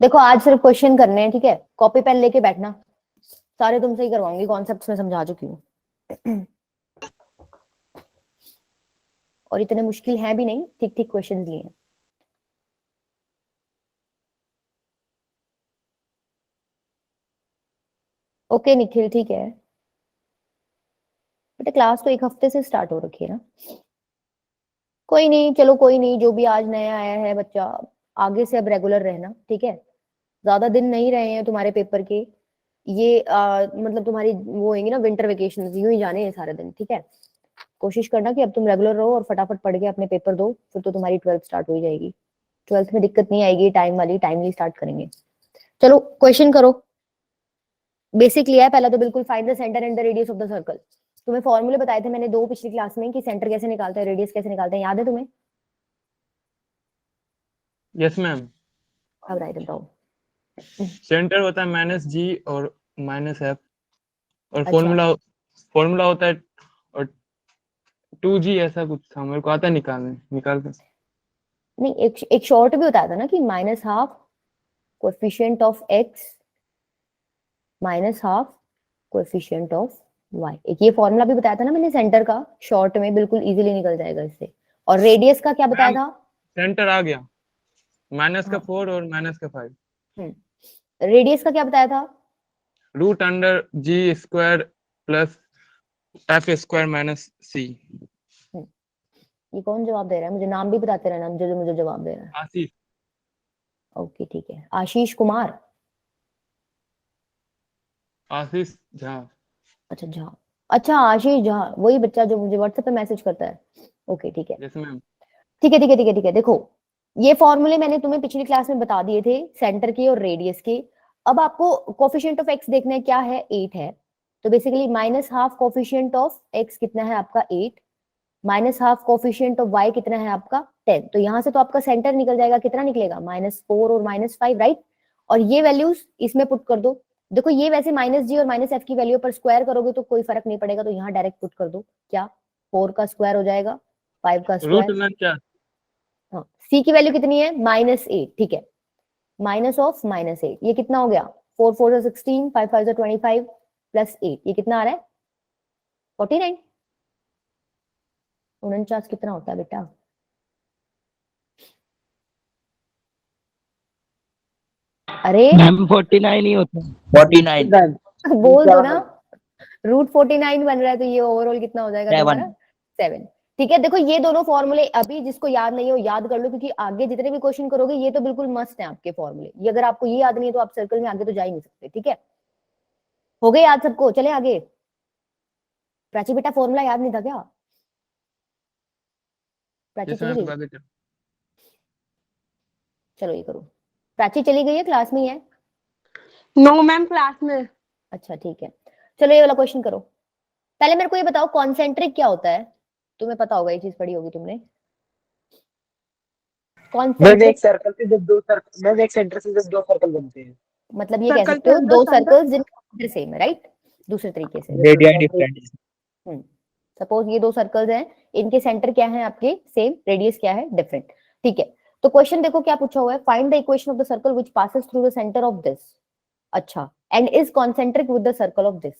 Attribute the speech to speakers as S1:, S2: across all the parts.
S1: देखो आज सिर्फ क्वेश्चन करने हैं, ठीक है। कॉपी पेन लेके बैठना, सारे तुमसे ही करवाऊंगी, कॉन्सेप्ट्स में समझा चुकी हूँ। और इतने मुश्किल हैं भी नहीं, ठीक ठीक क्वेश्चन लिए हैं। ओके निखिल, ठीक है बेटा, क्लास तो एक हफ्ते से स्टार्ट हो रखी है ना। कोई नहीं, चलो कोई नहीं, जो भी आज नया आया है बच्चा, आगे से अब रेगुलर रहना, ठीक है। ज्यादा दिन नहीं रहे हैं तुम्हारे पेपर के, ये मतलब तुम्हारी वो होंगी ना विंटर वेकेशन, यूं ही जाने हैं सारे दिन, ठीक है। कोशिश करना कि अब तुम रेगुलर रहो और फटाफट पढ़ के अपने पेपर दो, फिर तो तुम्हारी 12th स्टार्ट हो ही जाएगी। 12th में दिक्कत नहीं आएगी, टाइम वाली टाइमली स्टार्ट करेंगे। चलो क्वेश्चन करो। बेसिक लिया है पहला तो बिल्कुल, find the centre and the radius of the circle. तुम्हें फॉर्मूले बताए थे मैंने दो पिछली क्लास में कि सेंटर कैसे निकालते हैं, रेडियस कैसे निकालते हैं, याद है तुम्हें?
S2: Yes ma'am.
S1: अब राइट बताओ।
S2: सेंटर होता है -g और -f, और
S1: अच्छा
S2: फॉर्मूला होता है और 2g, ऐसा कुछ था, मेरे को आता है निकाल कर।
S1: नहीं, एक शॉर्ट भी बताया था ना कि -12 coefficient of x -12 coefficient of y। एक ये फॉर्मूला भी बताया था ना मैंने सेंटर का, शॉर्ट में बिल्कुल इजीली निकल जाएगा इससे। और रेडियस का क्या बताया
S2: मैम
S1: था?
S2: सेंटर आ गया,
S1: हाँ,
S2: -4 और -5,
S1: रेडियस का क्या बताया था?
S2: √g² plus f² - c।
S1: हम्म, ये कौन जवाब दे रहा है? मुझे नाम भी बताते रहना जो जो मुझे जवाब दे रहा है।
S2: आशीष।
S1: ओके ठीक है, आशीष कुमार।
S2: आशीष झा।
S1: अच्छा झा, अच्छा आशीष झा, वही बच्चा जो मुझे व्हाट्सएप पे मैसेज करता है। ओके ठीक है
S2: यस मैम।
S1: ठीक है ठीक है ठीक है ठीक है। देखो ये फॉर्मूले मैंने तुम्हें पिछली क्लास में बता दिए थे, सेंटर के और रेडियस के। अब आपको कोफिशिएंट ऑफ एक्स देखना है, क्या है? 8 है। तो बेसिकली -12 कोफिशिएंट ऑफ एक्स कितना है आपका? 8। -12 कोफिशिएंट ऑफ वाई कितना है आपका? 10। तो यहां से तो आपका सेंटर निकल जाएगा, कितना निकलेगा? -4 और -5, राइट। और ये वैल्यूज इसमें पुट कर दो। देखो ये वैसे -g और -f की वैल्यू पर स्क्वायर करोगे तो कोई फर्क नहीं पड़ेगा, तो यहाँ डायरेक्ट पुट कर दो। क्या 4 का स्क्वायर हो जाएगा, 5 का
S2: रूट
S1: स्क्वायर।
S2: में क्या?
S1: हाँ, c की वैल्यू कितनी है? -8, ठीक है। माइनस ऑफ -8, ये कितना हो गया? 4 4 16, 5 5 25 प्लस 8, ये कितना आ रहा है? 49। 49 कितना होता है बेटा? अरे
S3: मैम 49 ही होता है।
S4: 49
S1: बोल दो ना, √49 बन रहा है, तो ये ओवरऑल कितना हो जाएगा
S4: 7
S1: तुम्हारा? 7। ठीक है, देखो ये दोनों फॉर्मूले अभी जिसको याद नहीं हो याद कर लो, क्योंकि आगे जितने भी क्वेश्चन करोगे ये तो बिल्कुल मस्त है आपके फॉर्मूले। ये अगर आपको ये याद नहीं है तो आप सर्कल में आगे तो जा ही नहीं सकते, ठीक है। हो गए याद सबको? चले आगे। प्राची बेटा फॉर्मूला याद नहीं था क्या? प्राची
S2: यस
S1: चली
S2: मैम,
S1: गई?
S2: आगे चलो।
S1: चलो ये करो। प्राची चली गई है, क्लास में ही है?
S5: नो मैम, क्लास में।
S1: अच्छा ठीक है, चलो ये वाला क्वेश्चन करो। पहले मेरे को ये बताओ कॉन्सेंट्रिक क्या होता है? तुम्हें पता होगा, ये चीज पढ़ी होगी तुमने।
S4: मैम एक
S1: कॉन्सेंट्रिक
S4: सर्कल से जब दो सर्कल, मैम एक सेंटर से जब दो सर्कल बनते हैं,
S1: मतलब ये कह
S5: सर्कल
S1: सकते
S5: के
S1: हो
S5: अंदर
S1: दो
S5: सेंटर।
S1: सर्कल्स जिनका सेंटर सेम है, राइट। दूसरे तरीके से
S4: रेडियस डिफरेंट।
S1: सपोज ये दो सर्कल्स हैं, इनके सेंटर क्या है आपके? सेम, रेडियस क्या है? डिफरेंट। ठीक है, तो क्वेश्चन देखो क्या पूछा हुआ है, find the equation of the circle which passes through the centre of this. अच्छा, and is concentric with the circle of this.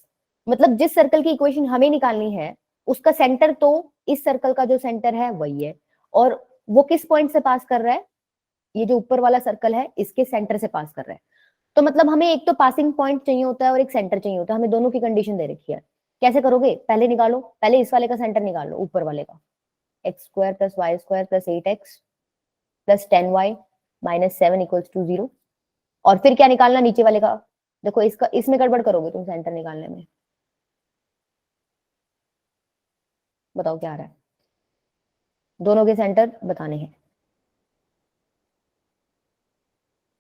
S1: मतलब जिस सर्कल की इक्वेशन हमें निकालनी है उसका सेंटर तो इस सर्कल का जो सेंटर है वही है, और वो किस पॉइंट से पास कर रहा है? ये जो ऊपर वाला सर्कल है इसके सेंटर से पास कर रहा है। तो मतलब हमें एक तो पासिंग पॉइंट चाहिए होता है और एक सेंटर चाहिए होता है, हमें दोनों की कंडीशन दे रखी है। कैसे करोगे? पहले निकालो, पहले इस वाले का सेंटर निकाल लो, ऊपर वाले का। x² + y² + 8x + 10y - 7 = 0। और फिर क्या निकालना? नीचे वाले का। देखो इसका, इसमें गड़बड़ करोगे तुम सेंटर निकालने में। बताओ क्या आ रहा है? दोनों के सेंटर बताने हैं।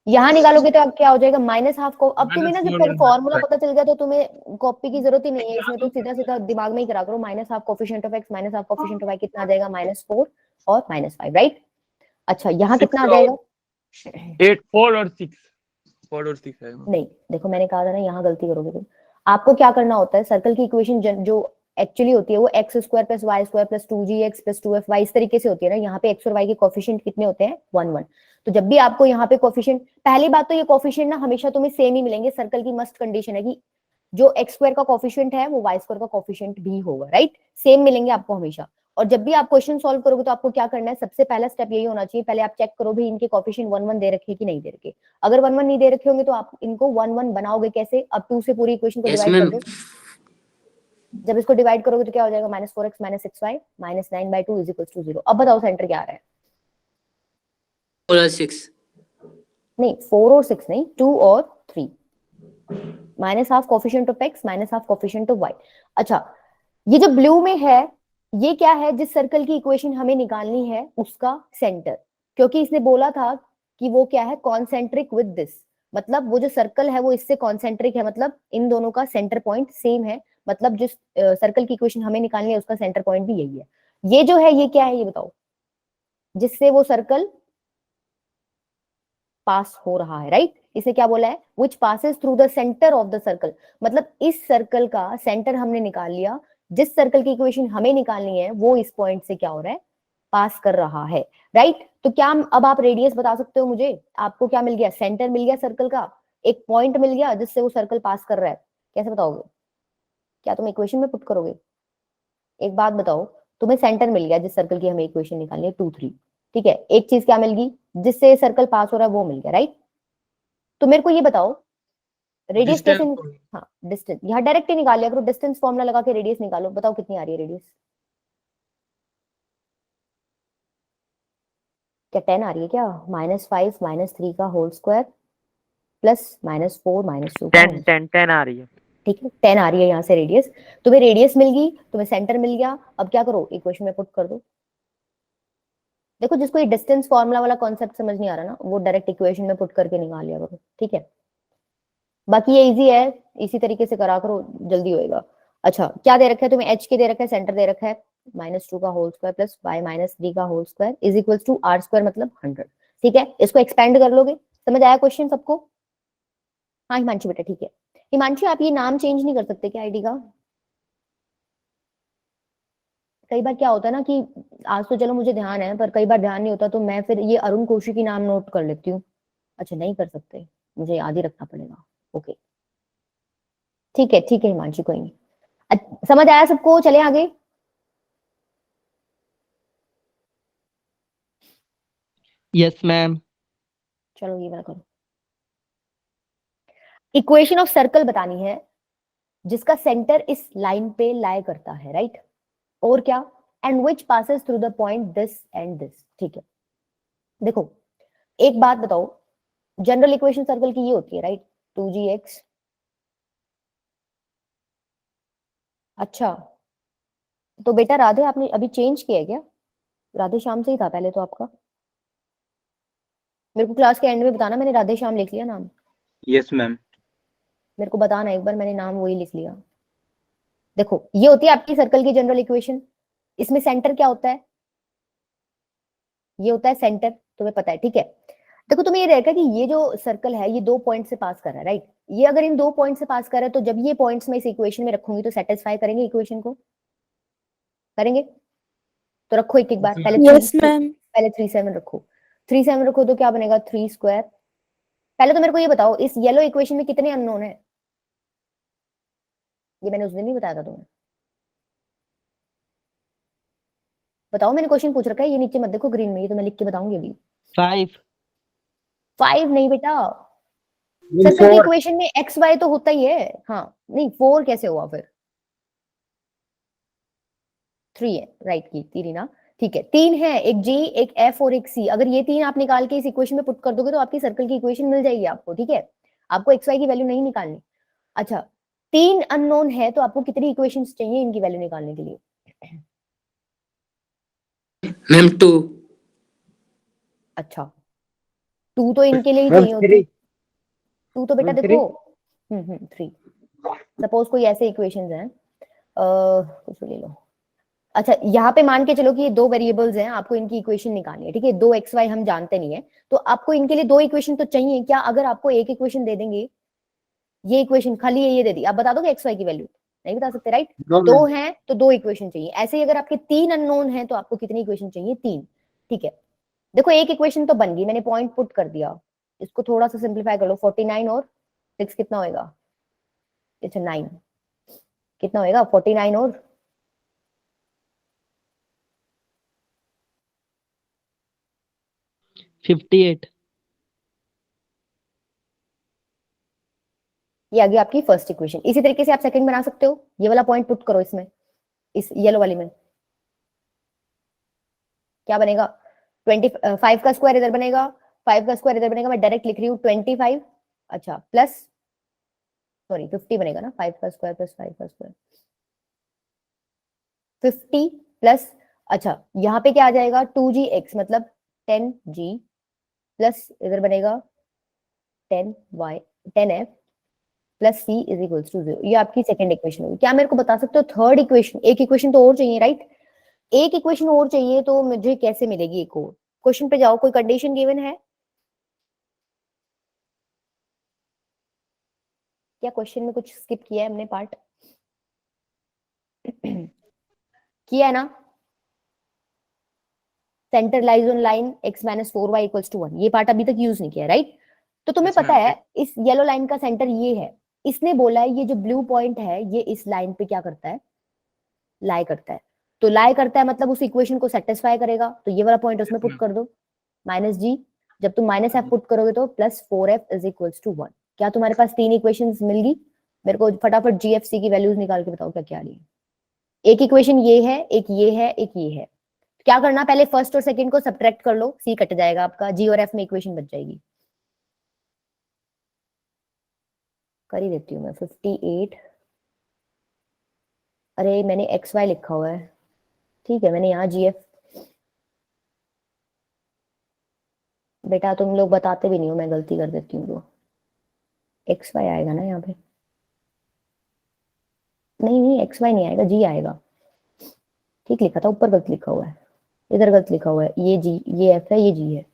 S1: यहाँ निकालोगे तो अब क्या हो जाएगा? -12 को। अब तुम्हें ना जब
S2: -4
S1: पहले
S2: और
S1: फॉर्मूला
S2: -5।
S1: पता चल गया तो तुम्हें कॉपी की जरूरत ही नहीं है, इसमें तो सीधा सीधा दिमाग में ही करा करो। -12 coefficient of x -12 coefficient of y कितना आ जाएगा? -4 और -5, राइट। अच्छा यहाँ
S2: 6
S1: कितना आ
S2: और
S1: जाएगा?
S2: 8, 4 और 6 है।
S1: नहीं देखो, मैंने कहा था ना यहाँ गलती करोगे तुम। आपको क्या करना होता है, सर्कल की इक्वेशन जो एक्चुअली होती है वो x square plus y square plus 2gx plus 2fy, इस तरीके से होती है ना। यहाँ पे एक्स और वाई के कोफिशिएंट कितने होते हैं, 1 1। तो जब भी आपको यहाँ पे कोफिशिएंट, पहली बात तो ये कोफिशिएंट ना हमेशा तुम्हें सेम ही मिलेंगे। सर्कल की मस्ट कंडीशन है कि जो एक्स स्क्वायर का कोफिशिएंट है वो वाई स्क्वायर का कोफिशिएंट भी होगा, राइट, सेम मिलेंगे आपको हमेशा। और जब भी आप क्वेश्चन सॉल्व करोगे तो आपको क्या करना है, सबसे पहला स्टेप यही होना चाहिए, पहले आप चेक करो भाई इनके कोफिशिएंट 1 1 दे रखे कि नहीं दे रखे। अगर 1 1 नहीं दे रखे होंगे तो आप इनको 1 1 बनाओगे कैसे, अब 2 से पूरी इक्वेशन को डिवाइड कर दो। जब इसको डिवाइड करोगे तो क्या हो जाएगा, -4x - 6y - 9/2 = 0। अब बताओ सेंटर क्या आ रहा है,
S6: 4 और 6
S1: नहीं 4 और 6 नहीं, 2 और 3, -½ coefficient of x -½ coefficient of y। अच्छा, ये जो ब्लू में है ये क्या है, जिस सर्कल की इक्वेशन हमें निकालनी है उसका सेंटर, क्योंकि इसने बोला था कि वो क्या है, कॉन्सेंट्रिक विद दिस, मतलब वो जो सर्कल है वो इससे कॉन्सेंट्रिक है, मतलब इन दोनों का सेंटर पॉइंट सेम है, मतलब जिस सर्कल की इक्वेशन हमें निकालनी है उसका सेंटर पॉइंट भी यही है। ये जो है ये क्या है, ये बताओ, जिससे वो सर्कल पास हो रहा है, राइट। इसे क्या बोला है, विच passes through the centre of the circle, मतलब इस सर्कल का सेंटर हमने निकाल लिया, जिस सर्कल की इक्वेशन हमें निकालनी है वो इस पॉइंट से क्या हो रहा है, पास कर रहा है, राइट। तो क्या अब आप रेडियस बता सकते हो मुझे, आपको क्या मिल गया, सेंटर मिल गया सर्कल का, एक पॉइंट मिल गया जिससे वो सर्कल पास कर रहा है, कैसे बताओगे, क्या तुम इक्वेशन में पुट करोगे। एक बात बताओ, तुम्हें सेंटर मिल गया जिस सर्कल की हमें इक्वेशन निकालनी है 2 3, ठीक है, एक चीज क्या मिल गई, जिससे सर्कल पास हो रहा है वो मिल गया, राइट। तो मेरे को ये बताओ रेडियस कैसे, हाँ डिस्टेंस, यहाँ डायरेक्ट ही निकाल लिया करो, डिस्टेंस फॉर्मूला लगा के रेडियस निकालो, बताओ कितनी आ रही है रेडियस, क्या 10 आ रही है क्या, -5 - 3 का होल स्क्वायर प्लस -4 - 2 का
S3: 10 आ रही है।
S1: ठीक है, 10 आ रही है यहाँ से रेडियस। तुम्हें रेडियस मिल गई, तुम्हें सेंटर मिल गया, अब क्या करो, इक्वेशन में पुट कर दो। देखो जिसको ये डिस्टेंस फॉर्मूला वाला कॉन्सेप्ट समझ नहीं आ रहा ना, वो डायरेक्ट इक्वेशन में पुट करके निकाल लिया करो, ठीक है। बाकी ये इजी है, इसी तरीके से करा करो, जल्दी होएगा। अच्छा, क्या दे रखा है तुम्हें, h के दे रखा है, सेंटर दे रखा है -2 का होल स्क्वायर प्लस y - 3 का whole square is equal to r² मतलब 100, ठीक है। इसको एक्सपेंड कर लोगे, समझ आया क्वेश्चन सबको। हाँ हिमांशी बेटा, ठीक है। हिमांशी आप ये नाम चेंज नहीं कर सकते क्या आईडी का, कई बार क्या होता है ना कि आज तो चलो मुझे ध्यान है पर कई बार ध्यान नहीं होता, तो मैं फिर ये अरुण कौशिकी नाम नोट कर लेती हूँ। अच्छा नहीं कर सकते, मुझे याद ही रखना पड़ेगा, ओके ठीक है हिमांशी, कोई नहीं। समझ आया सबको, चले आगे।
S3: Yes ma'am.
S1: चलो ये वाला करो, इक्वेशन ऑफ सर्कल बतानी है जिसका सेंटर इस लाइन पे लाई करता है, राइट, और क्या, and which passes through the point this and this, ठीक है। देखो एक बात बताओ, जनरल इक्वेशन सर्कल की ये होती है, राइट, 2gx। अच्छा तो बेटा राधे आपने अभी चेंज किया है क्या, राधे श्याम से ही था पहले तो आपका, मेरे को क्लास के एंड में बताना, मैंने राधे श्याम लिख लिया नाम,
S7: यस मैम।
S1: मेरे को बताना एक बार, मैंने नाम वही लिख लिया। देखो ये होती है आपकी सर्कल की जनरल इक्वेशन, इसमें सेंटर क्या होता है, ये होता है सेंटर, तुम्हें पता है, ठीक है। देखो तुम्हें ये रहेगा कि ये जो सर्कल है ये 2 पॉइंट से पास कर रहा है, राइट, ये अगर इन 2 पॉइंट से पास कर रहा है तो जब ये पॉइंट्स मैं इस इक्वेशन में रखूंगी तो सेटिस्फाई करेंगे इक्वेशन को, करेंगे। तो रखो एक एक बार,
S5: यस मैम।
S1: पहले 3 7 रखो, 3 7 रखो तो क्या बनेगा 3²। पहले तो मेरे को ये बताओ इस येलो इक्वेशन में कितने अननोन है, ये मैंने उस दिन नहीं बताया था तुम्हें, बताओ, मैंने क्वेश्चन पूछ रखा है, ये नीचे मत देखो ग्रीन में, ये तो मैं लिख के बताऊंगी अभी।
S3: 5
S1: 5 नहीं बेटा, सर्कल की इक्वेशन में एक्स वाई तो होता ही है, हाँ नहीं 4 कैसे हुआ फिर, 3 है, राइट की 3 ना, ठीक है, 3 है, एक जी एक एफ और एक सी, अगर ये 3 आप निकाल के इस इक्वेशन में पुट कर दोगे तो आपकी सर्कल की इक्वेशन मिल जाएगी आपको, ठीक है। आपको एक्स वाई की वैल्यू नहीं निकालनी। अच्छा 3 अननोन है तो आपको कितनी इक्वेशंस चाहिए इनकी वैल्यू निकालने के लिए,
S6: मैम 2
S1: अच्छा 2 तो इनके लिए ही चाहिए होती, 2 तो बेटा देखो 3। सपोज कोई ऐसे इक्वेशंस हैं, कुछ ले लो, अच्छा यहाँ पे मान के चलो कि ये 2 वेरिएबल्स हैं, आपको इनकी इक्वेशन निकालनी है, ठीक है, 2 एक्स वाई हम जानते नहीं है तो आपको इनके लिए 2 इक्वेशन तो चाहिए, क्या अगर आपको एक इक्वेशन दे देंगे, ये इक्वेशन खाली ये दे दी, आप बता दोगे एक्स वाई की वैल्यू, नहीं बता सकते, राइट?
S4: नो
S1: दो
S4: मैम।
S1: हैं तो 2 इक्वेशन चाहिए। ऐसे ही अगर आपके 3 अननोन हैं तो आपको कितनी इक्वेशन चाहिए? 3। ठीक है, देखो एक इक्वेशन तो बन गई, मैंने पॉइंट पुट कर दिया। इसको थोड़ा सा सिंप्लीफाई कर लो। 49 और 6 कितना होएगा? अच्छा 9 कितना होएगा? 49 और
S3: 58।
S1: ये आ गई आपकी फर्स्ट इक्वेशन। इसी तरीके से आप सेकंड बना सकते हो। ये वाला पॉइंट पुट करो इसमें, इस येलो वाली में। क्या बनेगा? 25 का स्क्वायर इधर बनेगा, 5 का स्क्वायर इधर बनेगा। मैं डायरेक्ट लिख रही हूँ 25, अच्छा प्लस, सॉरी 50 बनेगा ना, 5 का स्क्वायर प्लस 5 का स्क्वायर 50 प्लस, अच्छा यहाँ पे क्या आ जाएगा? 2gx मतलब 10g प्लस इधर बनेगा 10y 10f plus c is equals to 0। ये आपकी सेकंड इक्वेशन होगी। क्या मेरे को बता सकते हो थर्ड इक्वेशन? एक इक्वेशन तो और चाहिए, राइट? एक इक्वेशन और चाहिए, तो मुझे कैसे मिलेगी एक और? क्वेश्चन पे जाओ, कोई कंडीशन गिवन है क्या? क्वेश्चन में कुछ स्किप किया है हमने पार्ट? किया है ना? Centre lies on line x minus 4y equals to 1, ये पार्ट अभी तक यूज नहीं किया, राइट? तो तुम्हें
S2: Yes,
S1: पता
S2: ma'am.
S1: है इस येलो लाइन का सेंटर ये है। इसने बोला है ये जो ब्लू पॉइंट है ये इस लाइन पे क्या करता है? लाई करता है। तो लाई करता है मतलब उस इक्वेशन को सेटिस्फाई करेगा, तो ये वाला पॉइंट उसमें
S2: Yes,
S1: पुट
S2: ma'am.
S1: कर दो, माइनस जी। जब तुम माइनस एफ पुट करोगे तो plus 4f is equals to 1। क्या तुम्हारे पास 3 इक्वेशंस मिल गई? मेरे को फटाफट जीएफसी की वैल्यूज निकाल के बताओ क्या क्या आ रही है। एक इक्वेशन ये है, एक ये है, एक ये है। क्या करना? पहले फर्स्ट और सेकंड को सब्ट्रैक्ट कर लो, सी कट जाएगा आपका, जी और एफ में इक्वेशन बच जाएगी। कर ही देती हूँ मैं। 58, अरे मैंने एक्स वाई लिखा हुआ है, ठीक है मैंने यहाँ जी एफ। बेटा तुम लोग बताते भी नहीं हो, मैं गलती कर देती हूँ तो एक्स वाई आएगा ना यहाँ पे। नहीं नहीं एक्स वाई नहीं आएगा, जी आएगा। ठीक लिखा था, ऊपर गलत लिखा हुआ है, इधर गलत लिखा हुआ है। ये जी, ये एफ है, ये जी है।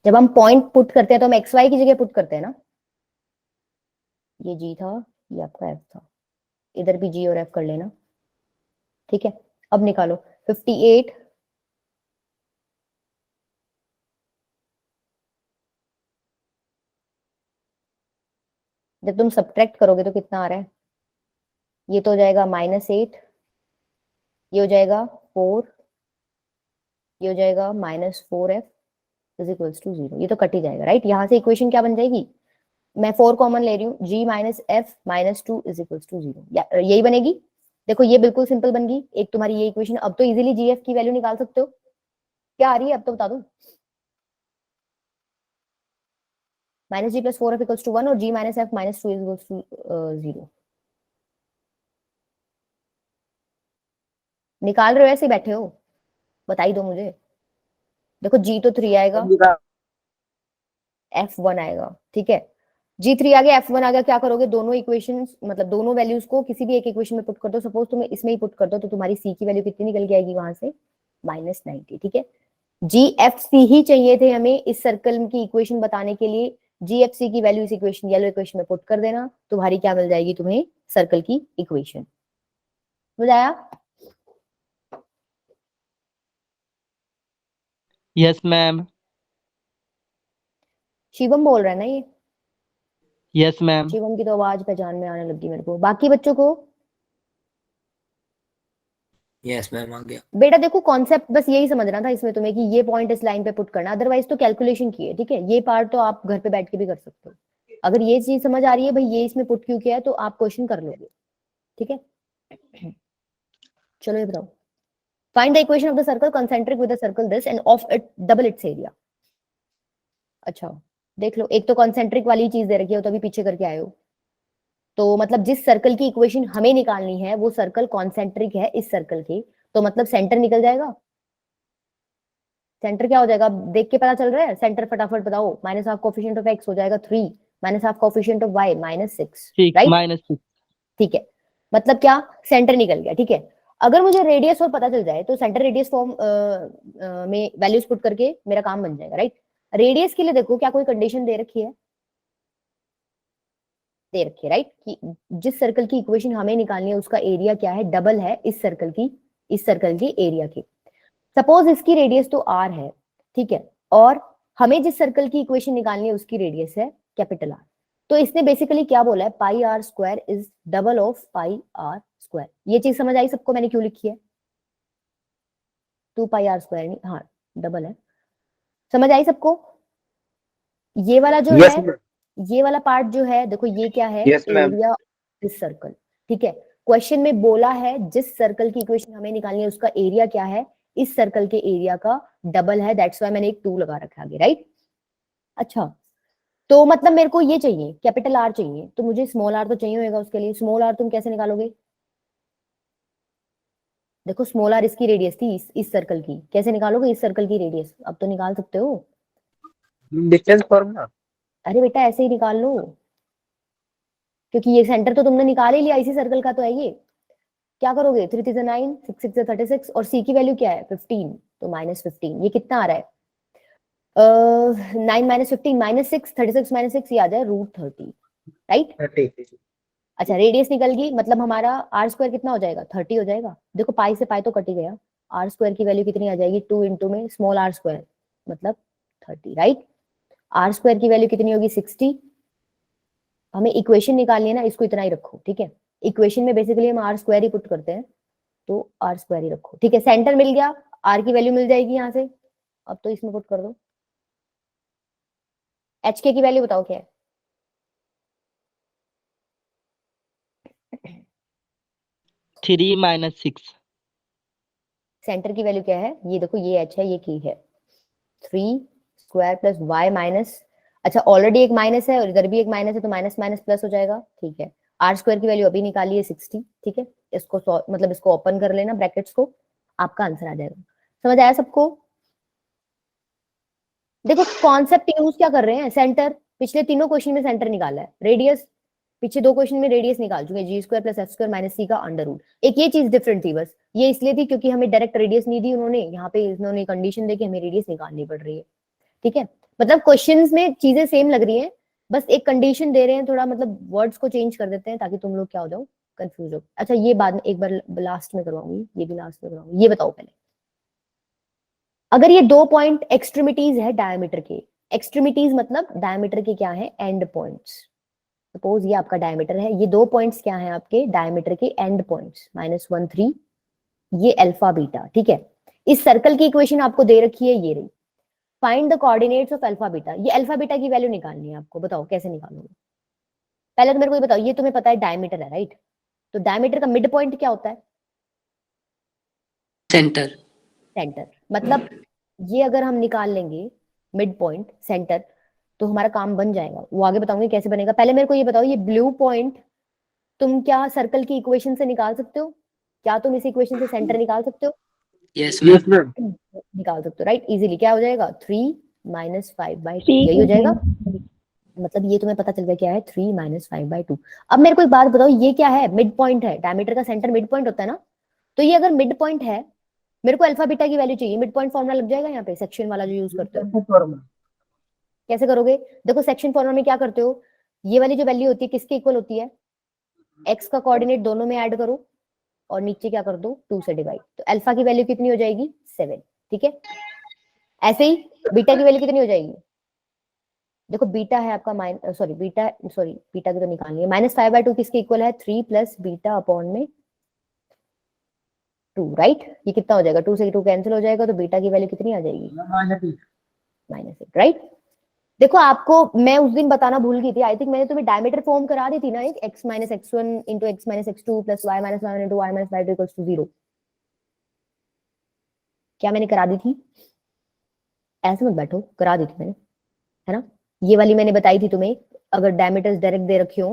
S1: जब हम पॉइंट पुट करते हैं तो हम एक्स वाई की जगह पुट करते हैं ना। ये जी था, ये आपका एफ था, इधर भी जी और एफ कर लेना। ठीक है, अब निकालो 58 जब तुम सब्ट्रैक्ट करोगे तो कितना आ रहा है? ये तो हो जाएगा -8, ये हो जाएगा 4, ये हो जाएगा -4f इज इक्वल्स टू 0। ये तो कट ही जाएगा, राइट? यहां से इक्वेशन क्या बन जाएगी? मैं 4 कॉमन ले रही हूँ, g minus f minus 2 is equals to 0, यही बनेगी। देखो ये बिल्कुल सिंपल बन गई एक तुम्हारी ये इक्वेशन। अब तो इजीली जी एफ की वैल्यू निकाल सकते हो। क्या आ रही है अब तो बता दो? Minus g plus 4f equals to 1 और g minus f minus 2 is equals to 0। निकाल रहे हो ऐसे ही बैठे हो? बता ही दो मुझे। देखो जी तो 3 आएगा, f1 आएगा, ठीक है। g3 आ गया, f1 आ गया। क्या करोगे? दोनों इक्वेशंस मतलब दोनों वैल्यूज को किसी भी एक इक्वेशन में पुट कर दो। सपोज तुम्हें इसमें ही पुट कर दो तो तुम्हारी c की वैल्यू कितनी निकल के आएगी वहां से? -90। ठीक है, GFC ही चाहिए थे हमें इस सर्कल की इक्वेशन बताने के लिए। GFC की वैल्यू इस इक्वेशन येलो इक्वेशन में पुट कर देना, तुम्हारी क्या मिल जाएगी तुम्हें? सर्कल की इक्वेशन। समझ आया?
S3: Yes ma'am.
S1: शिवम बोल रहा है ना ये?
S3: Yes ma'am.
S1: शिवम की तो आवाज पहचान में आने लगी मेरे को। बाकी बच्चों को?
S6: यस मैम आ गया।
S1: बेटा देखो कॉन्सेप्ट बस यही समझना था इसमें तुम्हें कि ये पॉइंट इस लाइन पे पुट करना, अदरवाइज तो कैलकुलेशन की है। ठीक है, ये पार्ट तो आप घर पे बैठ के भी कर सकते हो। अगर ये चीज समझ आ रही है भाई ये इसमें पुट क्यों किया है तो आप क्वेश्चन कर लोगे। ठीक है, चलो ये बताओ। Find the equation of the circle concentric with the circle this end of it double it's area. अच्छा देख लो, एक तो कंसेंट्रिक वाली चीज दे रखी है तो अभी पीछे करके आए हो। तो मतलब जिस सर्कल की इक्वेशन हमें निकालनी है वो सर्कल कॉन्सेंट्रिक है इस सर्कल की, तो मतलब सेंटर निकल जाएगा। सेंटर क्या हो जाएगा देख के पता चल रहा है? सेंटर फटाफट बताओ। Minus half coefficient of x हो जाएगा 3, minus half coefficient of y -6,
S3: 6
S1: right?
S3: -6।
S1: ठीक है, मतलब क्या? सेंटर निकल गया। ठीक है, अगर मुझे रेडियस और पता चल जाए तो सेंटर रेडियस फॉर्म में वैल्यूज पुट करके मेरा काम बन जाएगा, राइट? रेडियस के लिए देखो क्या कोई कंडीशन दे रखी है? दे रखी है, राइट, कि जिस सर्कल की इक्वेशन हमें निकालनी है उसका एरिया क्या है, डबल है इस सर्कल की एरिया की। सपोज इसकी रेडियस तो r है, ठीक है, और हमें जिस सर्कल की इक्वेशन निकालनी है उसकी रेडियस है कैपिटल R। तो इसने बेसिकली क्या बोला है, pi r square is double of pi r square. ये चीज समझ आई सबको, मैंने क्यों लिखी है, 2 पाई आर स्क्वायर नहीं, हाँ डबल है, समझ आई सबको। ये वाला जो
S4: यस
S1: है,
S4: मैम।
S1: ये वाला पार्ट जो है, देखो ये क्या है,
S4: Yes, ma'am.
S1: Area this circle, ठीक है। क्वेश्चन में बोला है जिस सर्कल की इक्वेशन हमें निकालनी है उसका एरिया क्या है, इस सर्कल के एरिया का डबल है, दैट्स व्हाई मैंने एक 2 लगा रखा है आगे, राइट। अच्छा, तो मतलब मेरे को ये चाहिए, कैपिटल आर चाहिए, तो मुझे स्मॉल आर तो चाहिए होगा उसके लिए। स्मॉल आर तुम कैसे निकालोगे, देखो स्मॉल आर इसकी रेडियस थी इस सर्कल की, कैसे निकालोगे इस सर्कल की रेडियस, अब तो निकाल सकते हो।
S4: Distance formula.
S1: अरे बेटा ऐसे ही निकाल लो, क्योंकि ये सेंटर तो तुमने निकाल ही लिया, इसी सर्कल का तो है ये। क्या करोगे, 3 3 9, 6 6 36, और सी की वैल्यू क्या है 15, तो -15, ये कितना आ रहा है, 9 -15 -6, 36 -6, ये आ जाए √30, राइट।
S4: 30।
S1: अच्छा, रेडियस निकल गई, मतलब हमारा आर स्क्वायर कितना हो जाएगा, 30 हो जाएगा। देखो पाई से पाई तो कट ही गया, आर स्क्वायर की वैल्यू कितनी आ जाएगी, 2 इंटू में स्मॉल आर स्क्वायर मतलब 30, राइट। आर स्क्वायर की वैल्यू कितनी होगी 60। हमें इक्वेशन निकालनी है ना, इसको इतना ही रखो, ठीक है। इक्वेशन में बेसिकली हम आर स्क्वायर ही पुट करते हैं, तो आर स्क्वायर ही रखो, ठीक है। सेंटर मिल गया, आर की वैल्यू मिल जाएगी यहाँ से, अब तो इसमें पुट कर दो। एच के की वैल्यू बताओ क्या है,
S3: 3 - 6।
S1: सेंटर की वैल्यू क्या है, ये देखो ये एच है, ये की है 3 स्क्वायर प्लस वाई माइनस, अच्छा ऑलरेडी एक माइनस है और इधर भी एक माइनस है, तो माइनस माइनस प्लस हो जाएगा, ठीक है। आर स्क्वायर की वैल्यू अभी निकाली है 60, ठीक है। इसको मतलब इसको ओपन कर लेना ब्रैकेट्स को, आपका आंसर आ जाएगा। समझ आया सबको। देखो कॉन्सेप्ट यूज क्या कर रहे हैं, सेंटर, पिछले तीनों क्वेश्चन में सेंटर निकाला है, रेडियस पीछे 2 क्वेश्चन में रेडियस निकाल चुके, g square plus f square minus c का अंडर रूट। एक ये चीज डिफरेंट थी बस, ये इसलिए थी क्योंकि हमें डायरेक्ट रेडियस नहीं दी उन्होंने, यहाँ पे इन्होंने कंडीशन देके हमें रेडियस निकालनी पड़ रही है, ठीक है। मतलब क्वेश्चंस में चीजें सेम लग रही हैं, बस एक कंडीशन दे रहे हैं, थोड़ा मतलब वर्ड्स को चेंज कर देते हैं ताकि तुम लोग क्या हो जाओ, कंफ्यूज हो। अच्छा ये बाद में एक बार लास्ट में करवाऊंगी, ये भी लास्ट में करवाऊंगी। ये बताओ पहले, अगर ये 2 पॉइंट एक्सट्रीमिटीज है डायमीटर के, एक्सट्रीमिटीज मतलब डायमीटर के क्या है, एंड पॉइंट्स। सपोज ये आपका डायमीटर है, ये 2 पॉइंट्स क्या है आपके डायमीटर के एंड पॉइंट्स, -1 3, ये अल्फा बीटा, ठीक है। इस सर्कल की इक्वेशन आपको दे रखी है, ये रही। Find the coordinates of alpha beta, ये अल्फा बीटा की वैल्यू निकालनी है आपको, बताओ कैसे निकालोगे। पहले तो मेरे को ये बताओ, ये तुम्हें पता है डायमीटर है, राइट, तो डायमीटर का मिड पॉइंट क्या होता है,
S6: सेंटर।
S1: सेंटर। मतलब ये अगर हम निकाल लेंगे मिड पॉइंट सेंटर, तो हमारा काम बन जाएगा। वो आगे बताऊंगी कैसे बनेगा, पहले मेरे को ये बताओ, ये ब्लू पॉइंट तुम क्या सर्कल की इक्वेशन से निकाल सकते हो, क्या तुम इस इक्वेशन से सेंटर निकाल सकते हो,
S6: यस
S4: यस
S6: मैम।
S4: मैम।
S1: निकाल सकते हो, राइट, इजीली। क्या हो जाएगा 3 - 5/2,
S5: ठीक
S1: यही हो
S5: है
S1: जाएगा। मतलब ये तुम्हें पता चल गया क्या है, 3 - 5/2। अब मेरे को एक बात बताओ, ये क्या है, मिड पॉइंट है, डायमीटर का सेंटर मिड पॉइंट होता है ना, तो ये अगर मिड पॉइंट है, मेरे को अल्फा बीटा की वैल्यू चाहिए, मिड पॉइंट फॉर्मूला लग जाएगा यहाँ पे, सेक्शन वाला जो यूज करते हो।
S4: फॉर्मूला।
S1: कैसे करोगे, देखो सेक्शन फॉर्मूला में क्या करते हो, ये वाली जो वैल्यू होती है किसके इक्वल होती है, एक्स का कोऑर्डिनेट दोनों में ऐड करो और नीचे क्या कर दो 2 से डिवाइड, तो अल्फा की वैल्यू कितनी हो जाएगी 7, ठीक है। ऐसे ही बीटा की वैल्यू कितनी हो जाएगी, देखो बीटा है आपका बीटा की तो निकालनी है, -5/2 किसके इक्वल है, 3 प्लस बीटा अपॉन में 2, राइट। ये कितना हो जाएगा, 2 से 2 कैंसिल हो जाएगा, तो बीटा की वैल्यू कितनी आ जाएगी -8, राइट। देखो आपको मैं उस दिन बताना भूल गई थी, आई थिंक मैंने तुम्हें डायमीटर फॉर्म करा दी थी ना, एक x - x1 into x - x2 plus y - y1 into y - y2 equals to 0, क्या मैंने करा दी थी, ऐसे मत बैठो, करा दी थी मैंने, है ना। ये वाली मैंने बताई थी तुम्हें, अगर डायमीटर्स डायरेक्ट दे रखे हो,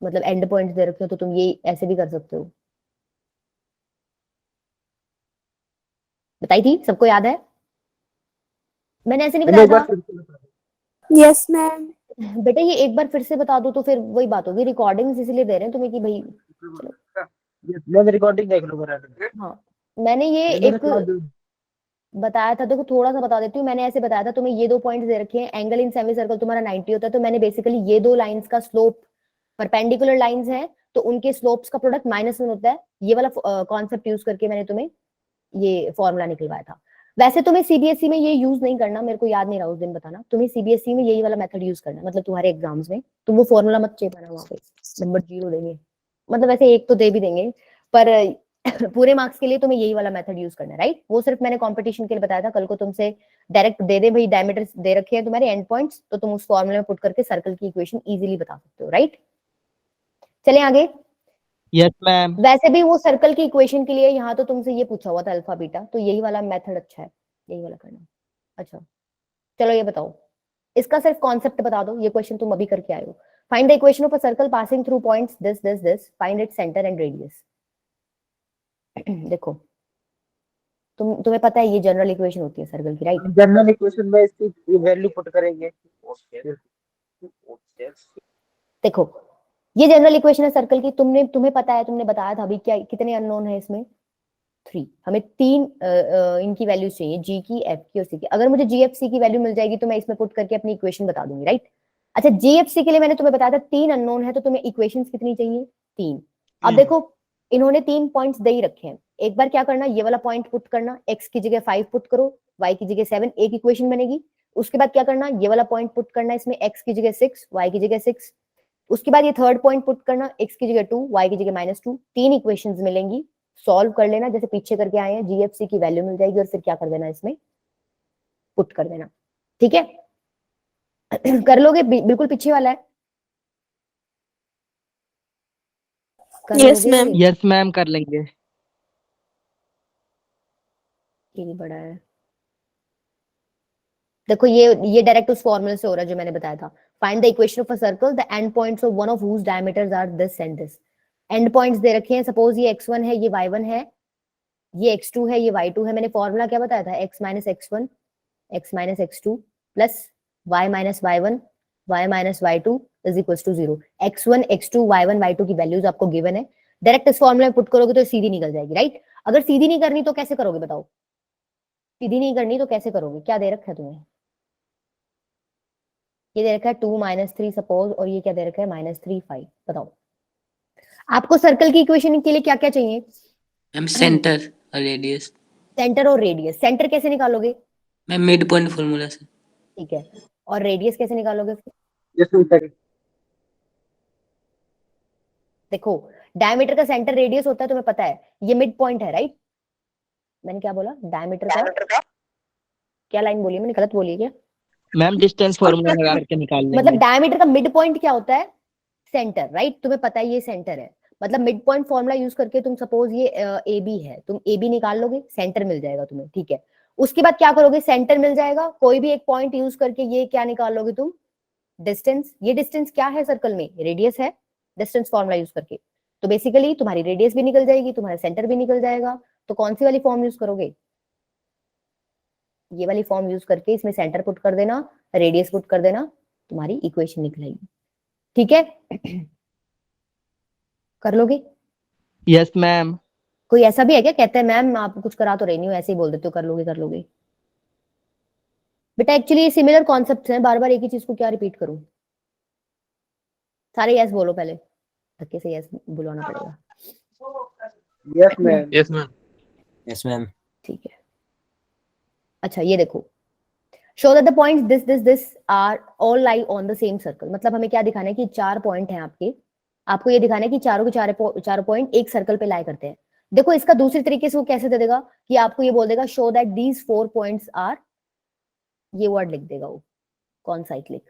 S1: मतलब एंड पॉइंट्स दे रखे हो, तो तुम ये ऐसे भी कर सकते हो, बताई थी, सबको याद है, मैंने ऐसे नहीं बताया था।
S5: Yes ma'am.
S1: बेटा ये एक बार फिर से बता दो तो फिर वही बात होगी, रिकॉर्डिंग्स इसलिए दे रहे हैं तुम्हें कि भाई,
S4: मैं रिकॉर्डिंग देख लूंगा।
S1: हाँ मैंने ये एक बताया था, देखो थोड़ा सा बता देती हूँ, मैंने ऐसे बताया था तुम्हें, ये 2 पॉइंट्स दे रखे हैं, एंगल इन सेमी सर्कल तुम्हारा 90 होता है, तो मैंने बेसिकली ये 2 लाइंस का स्लोप परपेंडिकुलर लाइंस हैं तो उनके स्लोप्स का प्रोडक्ट -1 होता है। ये वाला कॉन्सेप्ट यूज करके मैंने तुम्हें ये फॉर्मूला निकलवाया था। वैसे तुम्हें सीबीएसई में ये यूज नहीं करना, मेरे को याद नहीं रहा उस दिन बताना, तुम्हें सीबीएसई में यही वाला मेथड यूज करना, मतलब तुम्हारे एग्जाम्स में तुम वो फॉर्मूला मत चेपाना, वहां पे नंबर 0 देंगे, मतलब वैसे 1 तो दे भी देंगे, पर पूरे मार्क्स के लिए तुम्हें यही वाला मेथड यूज करना है, राइट। वो सिर्फ मैंने कंपटीशन के लिए बताया था, कल को तुमसे डायरेक्ट दे दे भाई डायमीटर दे रखे हैं तुम्हारे एंड पॉइंट्स, तो तुम उस फॉर्मूले में पुट करके सर्कल की इक्वेशन इजीली बता सकते हो, राइट। चले आगे।
S3: Yes ma'am.
S1: वैसे भी वो सर्कल की इक्वेशन के लिए यहाँ तो तुमसे ये पूछा हुआ था अल्फा बीटा, तो यही वाला मेथड अच्छा है, यही वाला करना। अच्छा चलो ये बताओ, इसका सिर्फ कॉन्सेप्ट बता दो, ये क्वेश्चन तुम अभी करके आए हो। Find the equation of a circle passing through points this this this, find its centre and radius. देखो तुम्हें पता है ये जनरल इक्वेशन होती है सर्कल की, राइट।
S4: जनरल इक्वेशन में इसकी वैल्यू पुट करेंगे।
S1: देखो ये जनरल इक्वेशन है सर्कल की, तुम्हें पता है, तुमने बताया था अभी क्या कितने अननोन है इसमें, 3। हमें 3 इनकी वैल्यूज चाहिए, जी की, एफ की और सी की। अगर मुझे जी एफ सी की वैल्यू मिल जाएगी तो मैं इसमें पुट करके अपनी इक्वेशन बता दूंगी, राइट। अच्छा जी एफ सी के लिए मैंने तुम्हें बताया था 3 अननोन है, तो तुम्हें इक्वेशंस कितनी चाहिए, 3। अब देखो इन्होंने 3 पॉइंट्स दे ही रखे हैं, एक बार क्या करना, ये वाला पॉइंट पुट करना, x की जगह 5 पुट करो, y की जगह 7, एक इक्वेशन बनेगी। उसके बाद क्या करना, ये वाला पॉइंट पुट करना, इसमें x की जगह 6, y की जगह 6। उसके बाद ये थर्ड पॉइंट पुट करना, x की जगह 2, y की जगह -2, 3 इक्वेशंस मिलेंगी। सॉल्व कर लेना जैसे पीछे करके आए हैं, जीएफसी की वैल्यू मिल जाएगी और फिर क्या कर देना, इसमें पुट कर देना, ठीक है। कर लोगे, बिल्कुल पीछे वाला है, कर
S5: Yes,
S1: लोगे।
S5: ma'am.
S3: यस मैम कर लेंगे।
S1: ये भी बड़ा है। देखो ये डायरेक्ट उस फॉर्मूले से हो रहा है जो मैंने बताया था। Find the equation of a circle, the end points of one of whose diameters are this and this. End points दे रखे हैं, सपोज ये x1 है, ये y1 है, ये x2 है, ये y2 है। मैंने फॉर्मूला क्या बताया था, x minus x1 x minus x2 plus y minus y1 y minus y2 is equal to 0। x1 x2 y1 y2 की वैल्यूज आपको गिवन है, डायरेक्ट इस फॉर्मूले में पुट करोगे तो सीधी निकल जाएगी, राइट। अगर सीधी नहीं करनी तो कैसे करोगे बताओ, सीधी नहीं करनी तो कैसे करोगे, क्या दे रखा है तुम्हें, ये दे रखा है 2 -3 सपोज, और ये क्या दे रखा है -3 5। बताओ आपको सर्कल की इक्वेशन के लिए क्या क्या चाहिए,
S6: मैम सेंटर और रेडियस।
S1: सेंटर और रेडियस। सेंटर कैसे निकालोगे,
S6: मैम मिड पॉइंट फॉर्मूला से।
S1: ठीक है, और रेडियस कैसे निकालोगे फिर? देखो डायमीटर का सेंटर रेडियस होता है, तुम्हें पता है, ये मिड पॉइंट है, राइट। मैंने क्या बोला, डायमीटर का क्या लाइन बोली मैंने, गलत बोली क्या?
S3: मैम डिस्टेंस फॉर्मूला लगा करके निकाल
S1: मतलब
S3: लेंगे।
S1: डायमीटर का मिड पॉइंट क्या होता है, सेंटर, राइट। तुम्हें पता है ये सेंटर है, मतलब मिड पॉइंट फॉर्मूला यूज करके तुम सपोज ये ए बी है, तुम ए बी निकाल लोगे, सेंटर मिल जाएगा तुम्हें, ठीक है। उसके बाद क्या करोगे, सेंटर मिल जाएगा, कोई भी एक पॉइंट यूज करके ये क्या निकाल लोगे तुम, डिस्टेंस। ये डिस्टेंस क्या है सर्कल में, रेडियस है, डिस्टेंस फॉर्मूला यूज करके। तो बेसिकली तुम्हारी रेडियस भी निकल जाएगी, तुम्हारा सेंटर भी निकल जाएगा। तो कौन सी वाली फॉर्म यूज करोगे, ये वाली फॉर्म यूज करके इसमें सेंटर पुट कर देना, रेडियस पुट कर देना, तुम्हारी इक्वेशन निकलेगी, ठीक है। कर लोगे?
S3: Yes ma'am.
S1: कोई ऐसा भी है क्या कहते हैं मैम आप कुछ करा तो रही नहीं हो, ऐसे ही बोल देते हो कर लोगे कर लोगे। बेटा एक्चुअली सिमिलर कॉन्सेप्ट्स हैं, बार बार एक ही चीज को क्या रिपीट करूं। सारे यस बोलो पहले, धक्के से यस बुलाना पड़ेगा।
S4: Yes ma'am.
S2: Yes ma'am.
S6: Yes ma'am.
S1: ठीक है, अच्छा ये देखो, show that the points this this this are all lie on the same circle. मतलब हमें क्या दिखाना है कि 4 पॉइंट हैं आपके, आपको ये दिखाना है कि चारों के चारों पॉइंट एक सर्कल पे लाई करते हैं। देखो इसका दूसरे तरीके से वो कैसे दे देगा कि आपको ये बोल देगा show that these 4 points are, ये वर्ड लिख देगा वो, कॉनसाइक्लिक।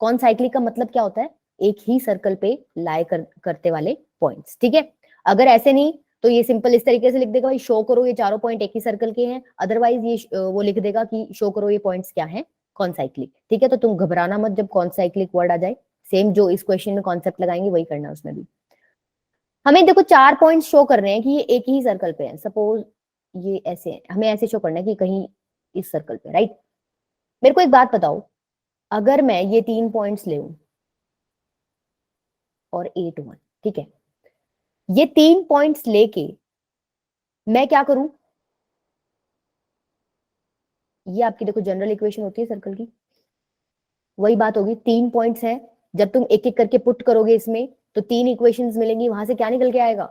S1: कॉनसाइक्लिक का मतलब क्या होता है, एक ही सर्कल पे लाई करते वाले पॉइंट्स, ठीक है। अगर ऐसे नहीं तो ये सिंपल इस तरीके से लिख देगा, भाई शो करो ये चारों पॉइंट एक ही सर्कल के हैं, अदरवाइज ये वो लिख देगा कि शो करो ये पॉइंट्स क्या हैं, कॉनसाइक्लिक, ठीक है। तो तुम घबराना मत जब कॉनसाइक्लिक वर्ड आ जाए, सेम जो इस क्वेश्चन में कॉन्सेप्ट लगाएंगे वही करना उसमें भी। हमें देखो 4 पॉइंट शो कर रहे हैं कि ये एक ही सर्कल पे है, सपोज ये ऐसे है, हमें ऐसे शो करना है कि कहीं इस सर्कल पे, राइट। मेरे को एक बात बताओ, अगर मैं ये 3 पॉइंट्स ले और 8 1, ठीक है, ये 3 पॉइंट्स लेके मैं क्या करूं, ये आपकी देखो जनरल इक्वेशन होती है सर्कल की, वही बात होगी, 3 पॉइंट्स हैं, जब तुम एक एक करके पुट करोगे इसमें तो 3 इक्वेशंस मिलेंगी, वहां से क्या निकल के आएगा?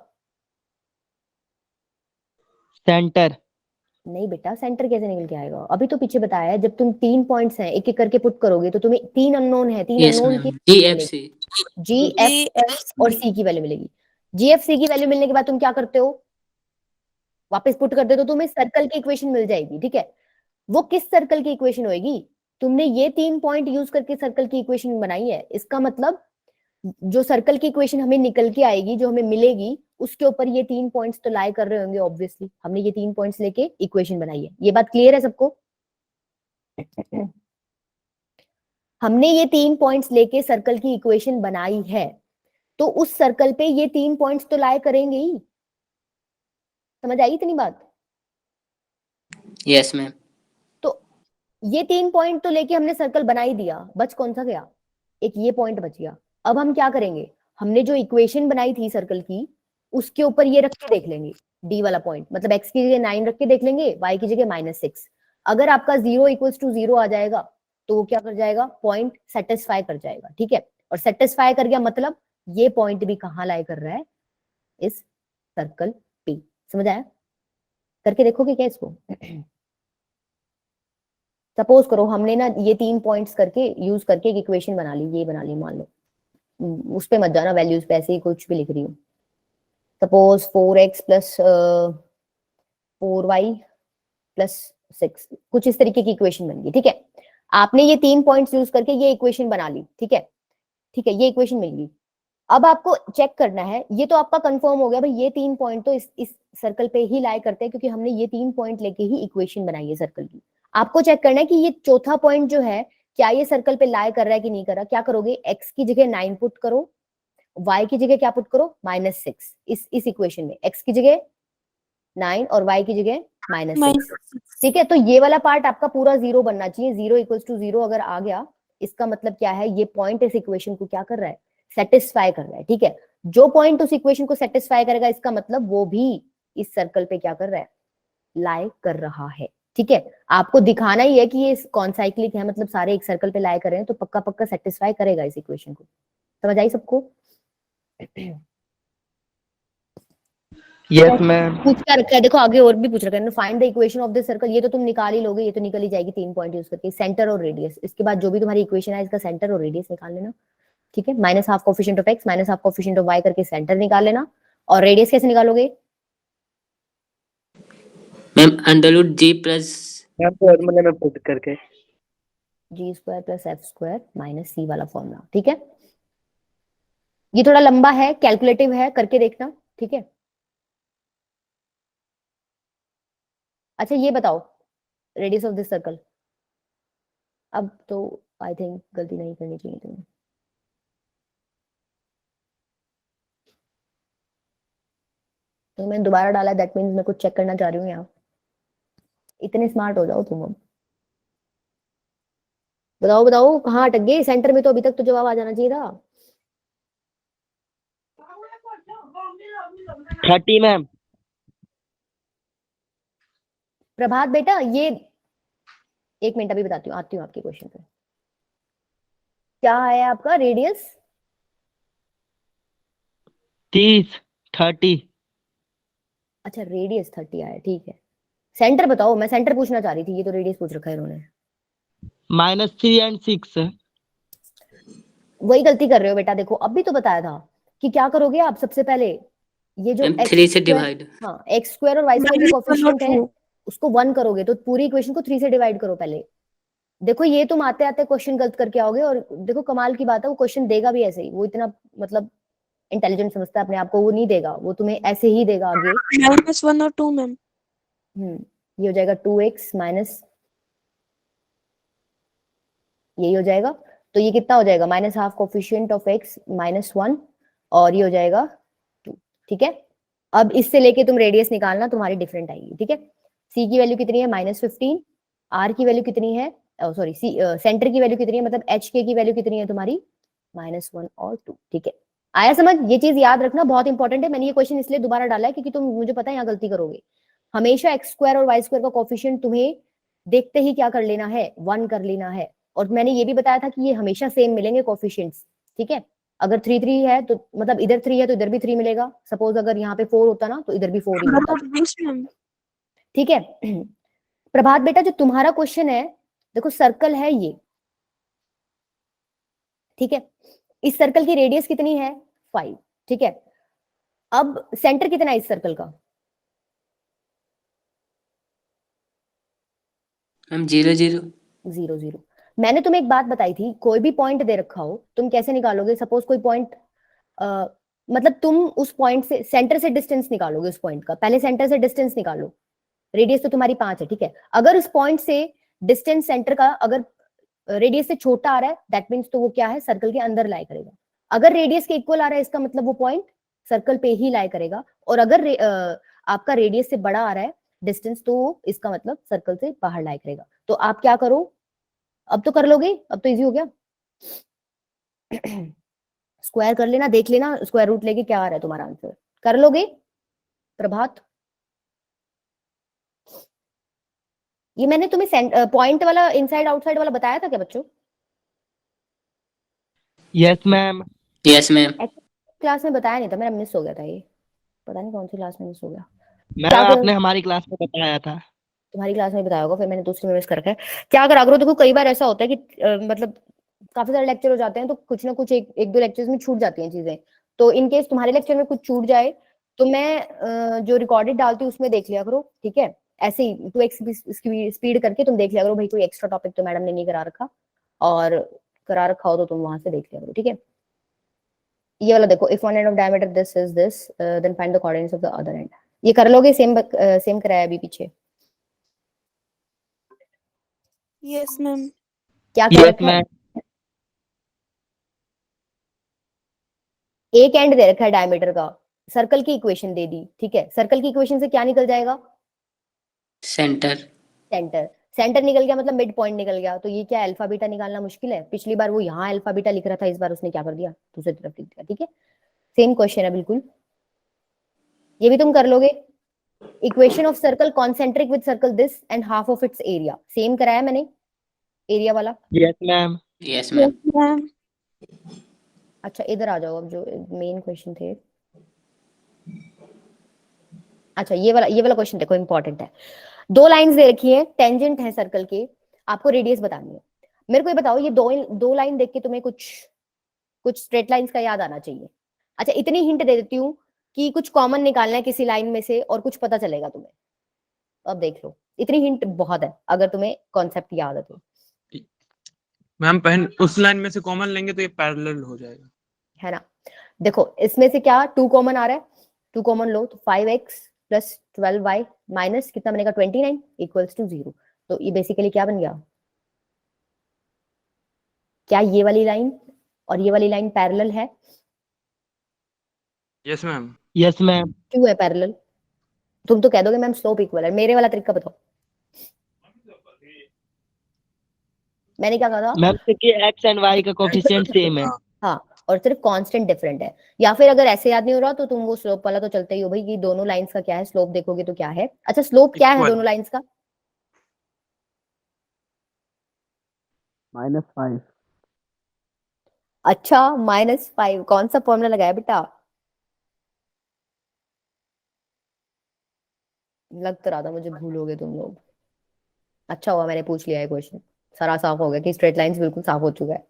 S3: सेंटर।
S1: नहीं बेटा, सेंटर कैसे निकल के आएगा? अभी तो पीछे बताया है, जब तुम 3 पॉइंट्स हैं एक एक करके पुट करोगे तो तुम्हें 3 अननोन है, 3
S6: यस
S1: अननोन की
S6: मैम, GFC।
S1: जी एफ और सी की वैल्यू मिलेगी। जी एफ सी की वैल्यू मिलने के बाद तुम क्या करते हो? वापस पुट कर दे तो तुम्हें सर्कल की इक्वेशन मिल जाएगी, ठीक है। वो किस सर्कल की इक्वेशन होगी? तुमने ये 3 पॉइंट यूज करके सर्कल की इक्वेशन बनाई है, इसका मतलब जो सर्कल की इक्वेशन हमें निकल के आएगी, जो हमें मिलेगी, उसके ऊपर ये 3 पॉइंट्स तो लाई कर रहे होंगे ऑब्वियसली। हमने ये 3 पॉइंट्स लेके इक्वेशन बनाई है, ये बात क्लियर है सबको? हमने ये 3 पॉइंट्स लेके सर्कल की इक्वेशन बनाई है, तो उस सर्कल पे ये 3 पॉइंट्स तो लाई करेंगे ही। समझ आई इतनी बात?
S6: Yes ma'am.
S1: तो ये 3 पॉइंट तो लेके हमने सर्कल बना ही दिया, बच कौन सा गया? एक ये पॉइंट बच गया। अब हम क्या करेंगे, हमने जो इक्वेशन बनाई थी सर्कल की, उसके ऊपर ये रख के देख लेंगे डी वाला पॉइंट, मतलब x की जगह 9 रख के देख लेंगे, y की जगह -6। अगर आपका 0 इक्वल्स टू 0 आ जाएगा तो वो क्या कर जाएगा? पॉइंट सेटिस्फाई कर जाएगा, ठीक है। और सेटिस्फाई कर गया मतलब ये पॉइंट भी कहाँ लाई कर रहा है? इस सर्कल पे। समझ आया? करके देखोगे क्या इसको? सपोज करो हमने ना ये 3 पॉइंट्स करके यूज करके एक इक्वेशन बना ली, ये बना ली मान लो, उस पे मत जाना, वैल्यूज पे ऐसे ही कुछ भी लिख रही हूँ। Suppose 4x plus 4y plus 6, कुछ इस तरीके की इक्वेशन बन गई, ठीक है। आपने ये 3 पॉइंट्स यूज करके ये इक्वेशन बना ली, ठीक है, ठीक है, ये इक्वेशन मिल गई। अब आपको चेक करना है, ये तो आपका कंफर्म हो गया भाई ये 3 पॉइंट तो इस सर्कल पे ही लाई करते हैं, क्योंकि हमने ये 3 पॉइंट लेके ही इक्वेशन बनाई है सर्कल की। आपको चेक करना है कि ये चौथा पॉइंट जो है क्या ये सर्कल पे लाई कर रहा है कि नहीं कर रहा। क्या करोगे? x की जगह 9 पुट करो, y की जगह क्या पुट करो? -6। इस इक्वेशन में x की जगह 9 और y की जगह -6, ठीक है। तो ये वाला पार्ट आपका पूरा 0 बनना चाहिए। 0 इक्वल्स टू 0 अगर आ गया, इसका मतलब क्या है? ये पॉइंट इस इक्वेशन को क्या कर रहा है? सेटिस्फाई कर रहा है, ठीक है। जो पॉइंट उस इक्वेशन को सेटिस्फाई करेगा, इसका मतलब वो भी इस सर्कल पे क्या कर रहा है? लाई कर रहा है, ठीक है। आपको दिखाना ही है कि ये कौन साइक्लिक है, मतलब सारे एक सर्कल पे लाई कर रहे हैं, तो पक्का पक्का सेटिस्फाई करेगा इस इक्वेशन को। समझ आई सबको?
S3: Yes ma'am.
S1: पूछ क्या रखा है देखो, आगे और भी पूछ रखा है, find the equation of this circle. ये तो तुम निकाल ही लोगे, ये तो निकल ही जाएगी 3 पॉइंट यूज करके। सेंटर और रेडियस, इसके बाद जो भी तुम्हारी इक्वेशन है इसका सेंटर और रेडियस निकाल लेना, ठीक है। -12 coefficient of x -12 coefficient of y करके सेंटर निकाल लेना। और रेडियस कैसे निकालोगे?
S6: मैम √g प्लस
S4: मैम फॉर्मूले में पुट करके।
S1: g² + f² - c वाला फॉर्मूला, ठीक है। ये थोड़ा लंबा है, कैलकुलेटिव है, करके देखना, ठीक है। अच्छा ये बताओ, रेडियस ऑफ दिस सर्कल। अब तो आई थिंक गलती नहीं करनी चाहिए तुम्हें। तो मैंने दोबारा डाला, दैट मीन्स मैं कुछ चेक करना चाह रही हूँ यहाँ। इतने स्मार्ट हो जाओ तुम अब। बताओ बताओ कहाँ अटक गए? सेंटर में तो अभी तक तो जवाब आ जाना चाहिए था।
S3: 30 मैम।
S1: प्रभात बेटा, ये एक मिनट अभी बताती हूँ, आती हूँ आपके क्वेश्चन पे। क्या है आपका रेडियस?
S3: 30।
S1: अच्छा रेडियस 30 आया, ठीक है। सेंटर बताओ, मैं सेंटर पूछना चाह रही थी, ये तो रेडियस पूछ रखा है इन्होंने।
S3: -3 और 6।
S1: वही गलती कर रहे हो बेटा, देखो अभी तो बताया था कि क्या करोगे आप सबसे पहले, ये जो
S6: मैम
S1: x
S6: 3 से
S1: स्क्वायर,
S6: डिवाइड।
S1: हाँ x² और y² के कोफिशिएंट है उसको 1 करोगे, तो पूरी इक्वेशन को 3 से डिवाइड करो पहले। देखो ये तुम आते आते क्वेश्चन गलत करके आओगे, और देखो कमाल की बात है, वो क्वेश्चन देगा भी ऐसे ही, वो इतना मतलब इंटेलिजेंट समझता है अपने आप को, वो नहीं देगा, वो तुम्हें ऐसे ही देगा आगे।
S5: -1 और 2 मैम।
S1: ये हो जाएगा 2x माइनस, यही हो जाएगा। तो ये कितना हो जाएगा? -12 कोफिशिएंट ऑफ x -1, और ये हो जाएगा 2, ठीक है। अब इससे लेके तुम रेडियस निकालना, तुम्हारी डिफरेंट आएगी, ठीक है। c की वैल्यू कितनी है? -15। r की वैल्यू कितनी है? सॉरी, सेंटर की वैल्यू कितनी है, मतलब hk की वैल्यू कितनी है तुम्हारी? -1 और 2, ठीक है। आया समझ? ये चीज याद रखना, बहुत इंपॉर्टेंट है। मैंने ये क्वेश्चन इसलिए दोबारा डाला है क्योंकि तुम, मुझे पता है यहाँ गलती करोगे। हमेशा x² और y² का कोफिशिएंट तुम्हें देखते ही क्या कर लेना है? 1 कर लेना है। और मैंने ये भी बताया था कि ये हमेशा सेम मिलेंगे कोफिशिएंट्स, ठीक है। अगर 3 3 है तो मतलब इधर 3 है तो इधर भी 3 मिलेगा। सपोज अगर यहाँ पे 4 होता ना तो इधर भी 4 ही मिलता।
S5: Yes, ma'am.
S1: ठीक है। प्रभात बेटा, जो तुम्हारा क्वेश्चन है, देखो सर्कल है ये, ठीक है। इस सर्कल की रेडियस कितनी है? 5, ठीक है। अब सेंटर कितना है इस सर्कल का?
S6: मैम 0 0
S1: 0 0। मैंने तुम्हें एक बात बताई थी, कोई भी पॉइंट दे रखा हो तुम कैसे निकालोगे? सपोज कोई पॉइंट, मतलब तुम उस पॉइंट से सेंटर से डिस्टेंस निकालोगे, उस पॉइंट का पहले सेंटर से डिस्टेंस निकालो। रेडियस तो तुम्हारी 5 है, ठीक है। अगर उस पॉइंट से डिस्टेंस सेंटर का अगर रेडियस से छोटा आ रहा है, दैट मीन्स तो वो क्या है, सर्कल के अंदर लाई करेगा। अगर रेडियस के इक्वल आ रहा है, इसका मतलब वो पॉइंट सर्कल पे ही लाई करेगा। और अगर आपका रेडियस से बड़ा आ रहा है डिस्टेंस, तो इसका मतलब सर्कल से बाहर लाई करेगा। तो आप क्या करो, अब तो कर लोगे, अब तो इजी हो गया। स्क्वायर कर लेना, देख लेना स्क्वायर रूट लेके क्या आ रहा है तुम्हारा आंसर। कर लोगे प्रभात? ये मैंने तुम्हें पॉइंट वाला इनसाइड आउटसाइड वाला बताया था क्या बच्चों?
S3: Yes ma'am.
S6: Yes ma'am
S1: class में बताया नहीं था, मेरा मिस हो गया था ये, पता नहीं कौन सी क्लास में मिस हो गया।
S3: मैम
S1: क्या करो,
S3: आपने हमारी क्लास में बताया था।
S1: तुम्हारी क्लास में बताया होगा, फिर मैंने दूसरी में मिस कर रखा है। क्या करा करो, देखो कई बार ऐसा होता है कि मतलब काफी सारे लेक्चर हो जाते हैं तो कुछ ना कुछ एक दो लेक्चर्स में छूट जाती हैं चीजें। तो इन केस तुम्हारे लेक्चर में कुछ छूट जाए तो मैं जो रिकॉर्डेड डालती हूँ उसमें देख लिया करो, ठीक है। ऐसे ही 2x स्पीड करके तुम देख लिया करो, भाई कोई एक्स्ट्रा टॉपिक तो मैडम ने नहीं करा रखा, और करा रखा हो तो तुम वहां से देख लिया करो, ठीक है। ये वाला देखो, if one end of diameter this is this then find the coordinates of the other end. ये कर लोगे? सेम कराया अभी पीछे।
S5: Yes, ma'am.
S1: क्या कह
S3: यस
S1: रखा है?
S3: मैम।
S1: एक एंड दे रखा है डायमीटर का, सर्कल की इक्वेशन दे दी, ठीक है। सर्कल की इक्वेशन से क्या निकल जाएगा?
S6: Centre
S1: centre. सेंटर निकल गया मतलब मिड पॉइंट निकल गया। तो ये क्या अल्फा बीटा निकालना मुश्किल है? पिछली बार वो यहाँ अल्फा बीटा लिख रहा था, इस बार उसने क्या कर दिया, दूसरी तरफ लिख दिया, ठीक है। सेम क्वेश्चन है बिल्कुल, ये भी तुम कर लोगे। Equation of circle concentric with circle this and half of its area, same कराया मैंने एरिया वाला।
S3: Yes ma'am.
S6: Yes
S5: Yes,
S6: ma'am
S5: ma'am.
S1: अच्छा इधर आ जाओ, अब जो मेन क्वेश्चन थे। अच्छा ये वाला क्वेश्चन देखो, इंपॉर्टेंट है। दो लाइंस दे रखी है, टेंजेंट है सर्कल के, आपको रेडियस बतानी है। मेरे को ये बताओ, ये दो लाइन देख के तुम्हें कुछ कुछ स्ट्रेट लाइंस का याद आना चाहिए। अच्छा इतनी हिंट दे देती हूँ कि कुछ कॉमन निकालना है किसी लाइन में से और कुछ पता चलेगा तुम्हें। अब देख लो, इतनी हिंट बहुत है अगर तुम्हें कॉन्सेप्ट याद है तो,
S2: मैम पहले उस लाइन में से कॉमन लेंगे तो ये पैरेलल हो जाएगा,
S1: है ना। देखो इसमें से क्या 2 कॉमन आ रहा है, 2 कॉमन लो तो 5x प्लस 12y माइनस कितना बनेगा 29 इक्वल्स टू 0। तो ये बेसिकली क्या बन गया? क्या ये वाली लाइन और ये वाली लाइन पैरेलल है?
S2: Yes ma'am.
S3: Yes ma'am.
S1: क्यों है पैरेलल? तुम तो कह दोगे मैम स्लोप इक्वल है, मेरे वाला तरीका बताओ, मैंने क्या कहा था?
S3: मैम क्योंकि एक्स एंड वाई का कोफिशिएंट सेम है।
S2: हाँ
S1: हाँ, और सिर्फ कांस्टेंट डिफरेंट है। या फिर अगर ऐसे याद नहीं हो रहा तो तुम वो स्लोप वाला तो चलते ही हो भाई, कि दोनों लाइंस का क्या है स्लोप देखोगे तो क्या है। अच्छा स्लोप क्या है
S2: इक्वल
S1: दोनों लाइंस का?
S3: -5।
S1: अच्छा -5, कौन सा फॉर्मूला लगाया बेटा? लग तो रहा था मुझे भूलोगे तुम लोग। अच्छा हुआ मैंने पूछ लिया है क्वेश्चन, सारा साफ हो गया कि स्ट्रेट लाइंस बिल्कुल साफ हो चुका है।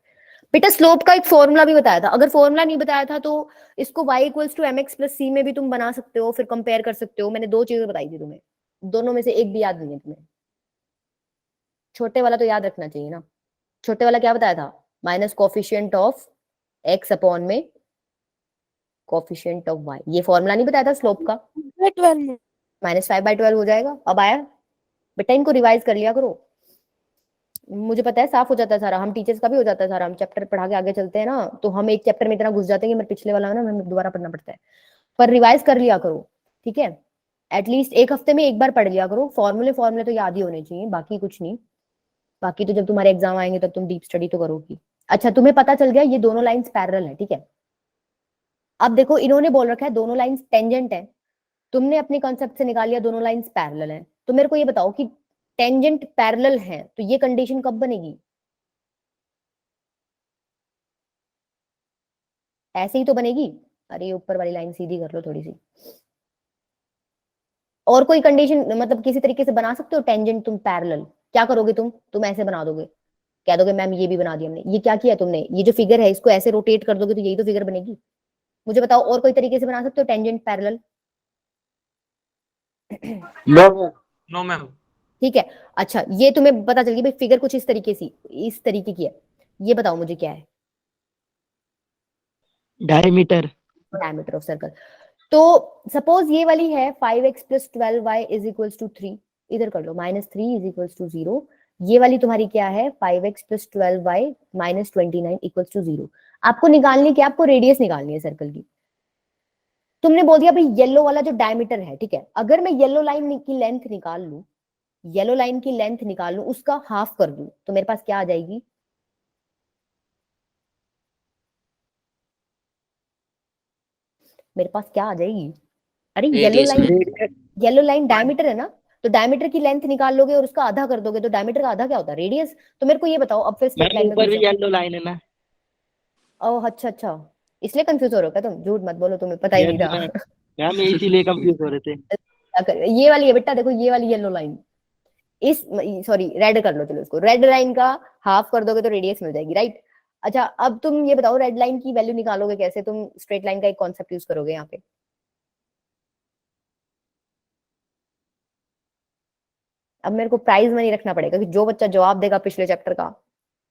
S1: बेटा स्लोप का एक फॉर्मूला भी बताया था, अगर फॉर्मूला नहीं बताया था तो इसको y equals to mx plus c में भी तुम बना सकते हो, फिर कंपेयर कर सकते हो। मैंने दो चीजें बताई थी तुम्हें, दोनों में से एक भी याद नहीं है तुम्हें। छोटे वाला तो याद रखना चाहिए ना। छोटे वाला क्या बताया था? Minus coefficient of x upon में कॉफिशिएंट ऑफ y, ये फॉर्मूला नहीं बताया था स्लोप का?
S5: By 12, ma'am.
S1: -5/12 हो जाएगा। अब आया बेटा, इनको रिवाइज कर लिया करो, मुझे पता है साफ हो जाता है सारा, हम टीचर्स का भी हो जाता है सारा। हम चैप्टर पढ़ा के आगे चलते हैं ना, तो हम एक चैप्टर में इतना घुस जाते हैं कि मेरे पिछले वाला ना हमें दोबारा पढ़ना पड़ता है। पर रिवाइज कर लिया करो, ठीक है। एटलीस्ट एक हफ्ते में एक बार पढ़ लिया करो। फॉर्मूले फॉर्मूले तो याद ही होने चाहिए, बाकी कुछ नहीं। बाकी तो जब तुम्हारे एग्जाम आएंगे तब तुम डीप स्टडी तो करोगी। अच्छा तुम्हें पता चल गया ये दोनों लाइंस पैरेलल है, ठीक है। अब देखो इन्होंने बोल रखा है दोनों लाइंस टेंजेंट है, तुमने अपने कॉन्सेप्ट से निकाल लिया दोनों लाइंस पैरेलल है। तो मेरे को ये बताओ कि टेंजेंट पैरेलल है तो ये कंडीशन कब बनेगी? ऐसे ही तो बनेगी। अरे ये ऊपर वाली लाइन सीधी कर लो थोड़ी सी। और कोई कंडीशन मतलब किसी तरीके से बना सकते हो टेंजेंट तुम पैरेलल? क्या करोगे तुम ऐसे बना दोगे, कह दोगे मैम ये भी बना दिया हमने। ये क्या किया तुमने, ये जो फिगर है इसको ऐसे रोटेट कर दोगे तो यही तो फिगर बनेगी। मुझे बताओ और कोई तरीके से बना सकते हो tangent parallel?
S4: No
S2: no ma'am.
S1: ठीक है, अच्छा ये तुम्हें पता चल गई भाई फिगर कुछ इस तरीके की है। ये बताओ मुझे क्या है?
S3: डायमीटर।
S1: Diameter of circle. तो सपोज ये वाली है 5x plus 12y is equals to 3, इधर कर लो -3 इज इक्वल्स टू 0। ये वाली तुम्हारी क्या है 5x plus 12y minus 29 equals to 0। आपको निकालनी क्या, आपको रेडियस निकालनी है सर्कल की। तुमने बोल दिया भाई येलो वाला जो डायमीटर है, ठीक है, अगर मैं येलो लाइन की लेंथ निकाल लूं, येलो लाइन की लेंथ निकाल लूं, उसका हाफ कर दूं, तो मेरे पास क्या आ जाएगी? मेरे पास क्या आ जाएगी? अरे
S6: radius ma'am.
S1: Yellow line diameter है ना, तो डायमीटर की लेंथ निकाल लोगे और उसका आधा कर दोगे, तो डायमीटर का आधा क्या होता है? रेडियस। तो मेरे को ये बताओ अब फिर स्ट्रेट
S3: मैम
S1: लाइन में
S3: ऊपर
S1: घुस
S3: भी
S1: जाओ।
S3: येलो लाइन है ना।
S1: ओह अच्छा अच्छा, इसलिए कंफ्यूज हो रहे हो क्या तुम? झूठ मत बोलो, तुम्हें पता ही नहीं
S3: यस
S1: था।
S3: मैम। मैम ये इसीलिए कंफ्यूज हो रहे थे।
S1: ये वाली है बेटा, देखो ये वाली येलो लाइन, इस सॉरी रेड कर लो, चलो इसको रेड लाइन का हाफ कर दोगे तो रेडियस मिल जाएगी, राइट। अच्छा अब तुम ये बताओ रेड लाइन की वैल्यू निकालोगे कैसे? तुम स्ट्रेट लाइन का एक कॉन्सेप्ट यूज करोगे यहाँ पे। अब मेरे को प्राइज मनी रखना पड़ेगा कि जो बच्चा जवाब देगा पिछले चैप्टर का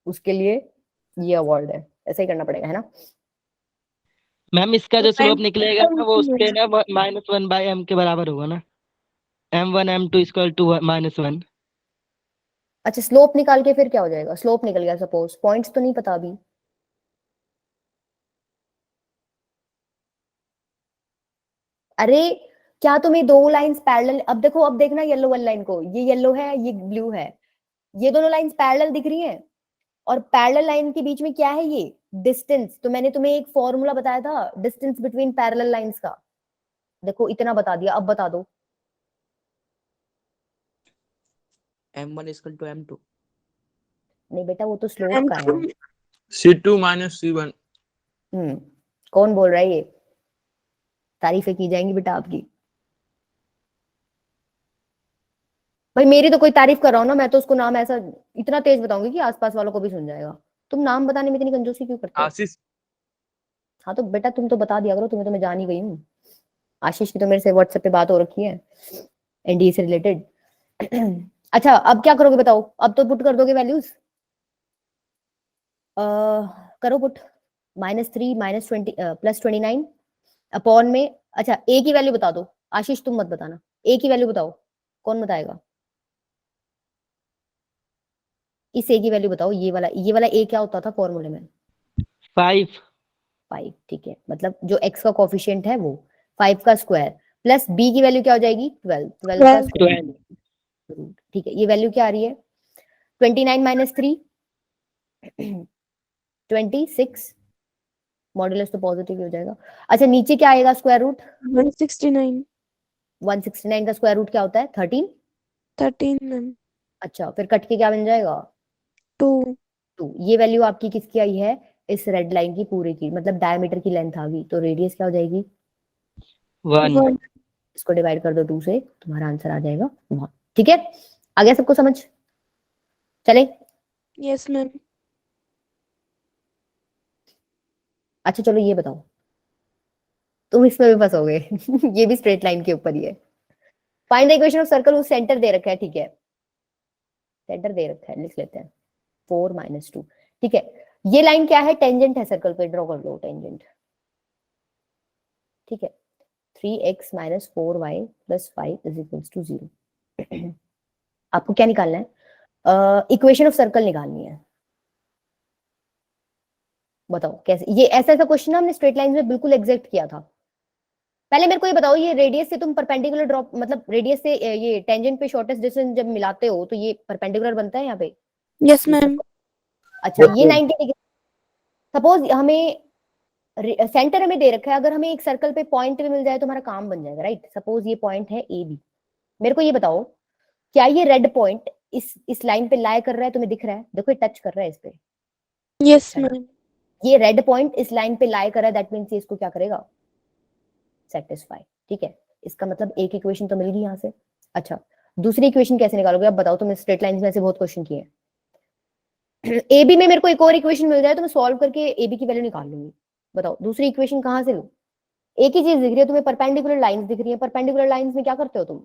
S1: उसके लिए ये अवार्ड है, ऐसा ही करना पड़ेगा, है ना।
S3: मैम इसका जो स्लोप निकलेगा ना वो
S5: मैम
S3: उसके ना -1/m के बराबर होगा ना। m1 m2 equal to -1।
S1: अच्छा स्लोप निकाल के फिर क्या हो जाएगा? स्लोप निकल गया सपोज, पॉइंट्स तो नहीं पता अभी। अरे क्या तुम्हें दो लाइंस पैरेलल, अब देखो अब देखना येलो वाली लाइन को, ये येलो है ये ब्लू है, ये दोनों लाइंस पैरेलल दिख रही हैं, और पैरेलल लाइन के बीच में क्या है? ये डिस्टेंस। तो मैंने तुम्हें एक फॉर्मूला बताया था डिस्टेंस बिटवीन पैरेलल लाइंस का, देखो इतना बता दिया, अब बता दो।
S7: m1 equal to m2।
S1: नहीं बेटा वो तो स्लोप का है।
S2: C2 minus C1।
S1: कौन बोल रहा है ये? तारीफें की जाएंगी बेटा आपकी। भाई मेरी तो कोई तारीफ कर रहा हो ना, मैं तो उसको नाम ऐसा इतना तेज बताऊंगी कि आसपास वालों को भी सुन जाएगा। तुम नाम बताने में इतनी कंजूसी क्यों करते हो?
S2: आशीष।
S1: हाँ तो बेटा तुम तो बता दिया करो, तुम्हें तो मैं जान ही गई हूँ। आशीष की तो मेरे से व्हाट्सएप पे बात हो रखी है एनडीए से रिलेटेड। अच्छा अब क्या करोगे बताओ? अब तो पुट कर दोगे वैल्यूज। करो पुट, -3 -20 प्लस 29 अपॉन में। अच्छा ए की वैल्यू बता दो, आशीष तुम मत बताना, ए की वैल्यू बताओ, कौन बताएगा? इस ए की वैल्यू बताओ, ये वाला ए क्या होता था फॉर्मूले में?
S3: 5।
S1: 5, ठीक है, मतलब जो एक्स का कोफिशिएंट है वो 5 का स्क्वायर, प्लस बी की वैल्यू क्या हो जाएगी 12 का स्क्वायर,
S3: 12।
S1: ठीक है। ये वैल्यू क्या आ रही है 29 माइनस 3 26, मॉडुलस तो पॉजिटिव ही हो जाएगा। अच्छा नीचे क्या आएगा स्क्वायर रूट?
S5: 169
S1: 169 का स्क्वायर रूट क्या होता है 13।
S5: 13 मैम
S1: अच्छा फिर कट के क्या बन जाएगा
S5: 2
S1: 2। ये वैल्यू आपकी किसकी आई है? इस रेड लाइन की पूरे की, मतलब डायमीटर की लेंथ आ गई, तो रेडियस क्या हो जाएगी?
S3: 1।
S1: इसको डिवाइड कर दो 2 से, तुम्हारा आंसर आ जाएगा 1। ठीक है, आ गया सबको समझ? चले।
S5: यस मैम
S1: अच्छा चलो ये बताओ, तुम इसमें भी फंसोगे। ये भी स्ट्रेट लाइन के ऊपर ही है। Find the equation of circle उस सेंटर दे रखा है, ठीक है, सेंटर दे रखा है, लिख लेते हैं 4 - 2। ठीक है, ये लाइन क्या है? टेंजेंट है सर्कल पे, ड्रॉ कर लो टेंजेंट। ठीक है, 3x - 4y + 5 = 0। आपको क्या निकालना है? इक्वेशन ऑफ सर्कल निकालनी है। बताओ कैसे? ये ऐसा ऐसा क्वेश्चन हमने स्ट्रेट लाइन में बिल्कुल एग्जैक्ट किया था। पहले मेरे को ये बताओ, ये रेडियस से तुम परपेंडिकुलर ड्रॉप, मतलब रेडियस से ये टेंजेंट पे शॉर्टेस्ट डिस्टेंस जब मिलाते हो तो ये परपेंडिकुलर बनता है यहाँ पे?
S5: यस मैम
S1: अच्छा ये 90 डिग्री। सपोज हमें सेंटर हमें दे रखा है, अगर हमें एक सर्कल पे पॉइंट भी मिल जाए तो हमारा काम बन जाएगा, राइट। सपोज ये पॉइंट है ए बी। मेरे को ये बताओ क्या ये रेड पॉइंट इस लाइन पे लाई कर रहा है? तुम्हें दिख रहा है? देखो ये टच कर रहा है इस पे।
S5: यस मैम
S1: ये रेड पॉइंट इस लाइन पे लाई कर रहा है, दैट मींस ये इसको क्या करेगा, सेटिस्फाई। ठीक है, इसका मतलब एक इक्वेशन तो मिल गई यहाँ से। अच्छा, दूसरी इक्वेशन कैसे निकालोगे अब बताओ, तुमने स्ट्रेट लाइंस में से बहुत क्वेश्चन किए हैं। ए बी में मेरे को एक और इक्वेशन मिल जाए तो मैं सॉल्व करके ए बी की वैल्यू निकाल लूंगी। बताओ दूसरी इक्वेशन कहाँ से लूं? एक ही चीज दिख रही है तुम्हें, परपेंडिकुलर लाइंस दिख रही है। परपेंडिकुलर लाइंस में क्या करते हो तुम?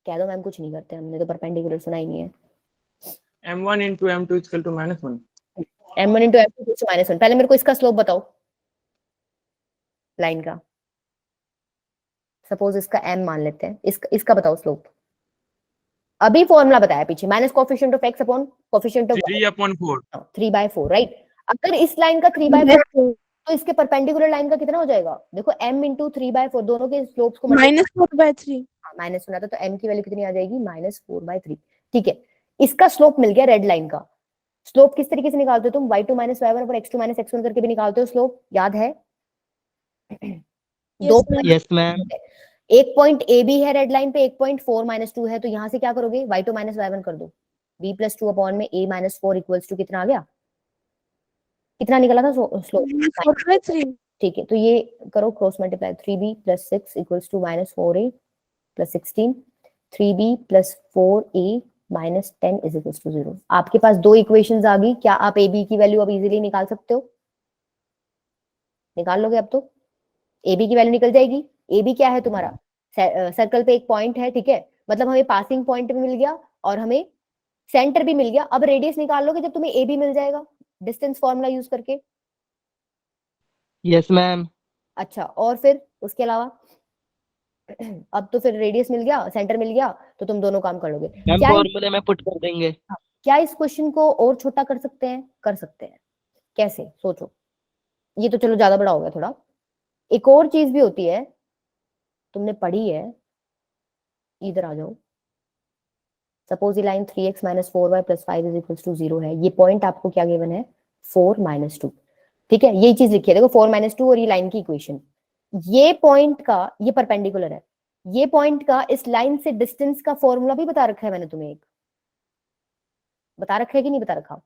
S1: कह दो मैम कुछ नहीं करते, हमने तो परपेंडिकुलर सुना ही नहीं है।
S2: m1 into m2 equal to -1।
S1: m1 into m2 -1। पहले मेरे को इसका स्लोप बताओ लाइन का। सपोज इसका m मान लेते हैं, इसका बताओ स्लोप। अभी फॉर्मूला बताया पीछे, minus coefficient of x upon coefficient of
S2: 3/4।
S1: 3/4, right. अगर इस लाइन का 3/4 तो इसके परपेंडिकुलर लाइन का कितना हो जाएगा? देखो m इंटू 3/4 दोनों के स्लोप्स को
S5: -4/3।
S1: माइनस सुना था, तो m की वैल्यू कितनी आ जाएगी? -4/3। ठीक है, इसका स्लोप मिल गया रेड लाइन का। स्लोप किस तरीके से निकालते हो तुम? y2 - y1 और x2 - x1 करके भी निकालते हो स्लोप, याद है? दो
S5: Yes, ma'am.
S3: Yes ma'am.
S1: एक पॉइंट ए बी है रेड लाइन पे, एक पॉइंट 4 - 2 है, तो यहां से क्या करोगे? y2 - y1 कर दो। b + 2 अपॉन में a - 4 इक्वल्स टू कितना आ गया? कितना निकला था स्लोप?
S5: 4/3।
S1: ठीक है, तो ये करो cross multiply. 3b + 6 equals to -4a + 16। 3b + 4a - 10 is equals to 0। आपके पास दो इक्वेशंस आ गई। क्या आप ए बी की वैल्यू अब इजीली निकाल सकते हो? निकाल लोगे अब तो? ए बी की वैल्यू निकल जाएगी। ए बी क्या है तुम्हारा? सर्कल पे एक पॉइंट है, ठीक है, मतलब हमें पासिंग पॉइंट भी मिल गया और हमें सेंटर भी मिल गया। अब रेडियस निकाल लोगे जब तुम्हें ए बी मिल जाएगा डिस्टेंस फॉर्मूला यूज करके।
S3: Yes ma'am.
S1: अच्छा, और फिर उसके अलावा अब तो फिर रेडियस मिल गया, सेंटर मिल गया, तो तुम दोनों काम कर लोगे।
S3: मैम
S1: क्या
S3: फॉर्मूले में पुट कर देंगे।
S1: क्या इस क्वेश्चन को और छोटा कर सकते हैं? कर सकते हैं। कैसे, सोचो। ये तो चलो ज्यादा बड़ा हो गया थोड़ा। एक और चीज भी होती है, तुमने पढ़ी है, इधर आ जाओ। सपोज ये line 3x - 4y + 5 is equals to 0 है। ये पॉइंट आपको क्या गिवन है? 4 - 2। ठीक है, यही चीज लिखी है देखो, 4 - 2 और ये लाइन की इक्वेशन। ये पॉइंट का, ये परपेंडिकुलर है, ये पॉइंट का इस लाइन से डिस्टेंस का फॉर्मूला भी बता रखा है मैंने तुम्हें। एक बता रखा है कि नहीं बता रखा?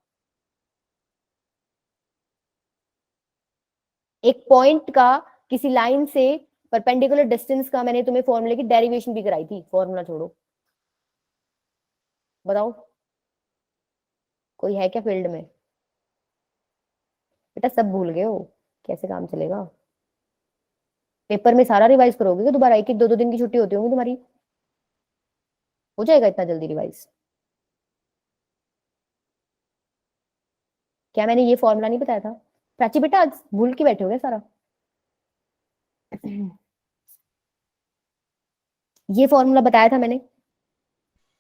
S1: एक पॉइंट का किसी लाइन से परपेंडिकुलर डिस्टेंस का मैंने तुम्हें फॉर्मूले की डेरिवेशन भी कराई थी। फॉर्मूला छोड़ो, बताओ कोई है क्या फील्ड में? बेटा सब भूल गए हो, कैसे काम चलेगा? पेपर में सारा रिवाइज करोगे कि दोबारा? एक एक दो दो दिन की छुट्टी होती होंगी तुम्हारी, हो जाएगा इतना जल्दी रिवाइज? क्या मैंने ये फॉर्मूला नहीं बताया था? प्राची बेटा आज भूल के बैठे हो गए सारा? ये फॉर्मूला बताया था मैंने।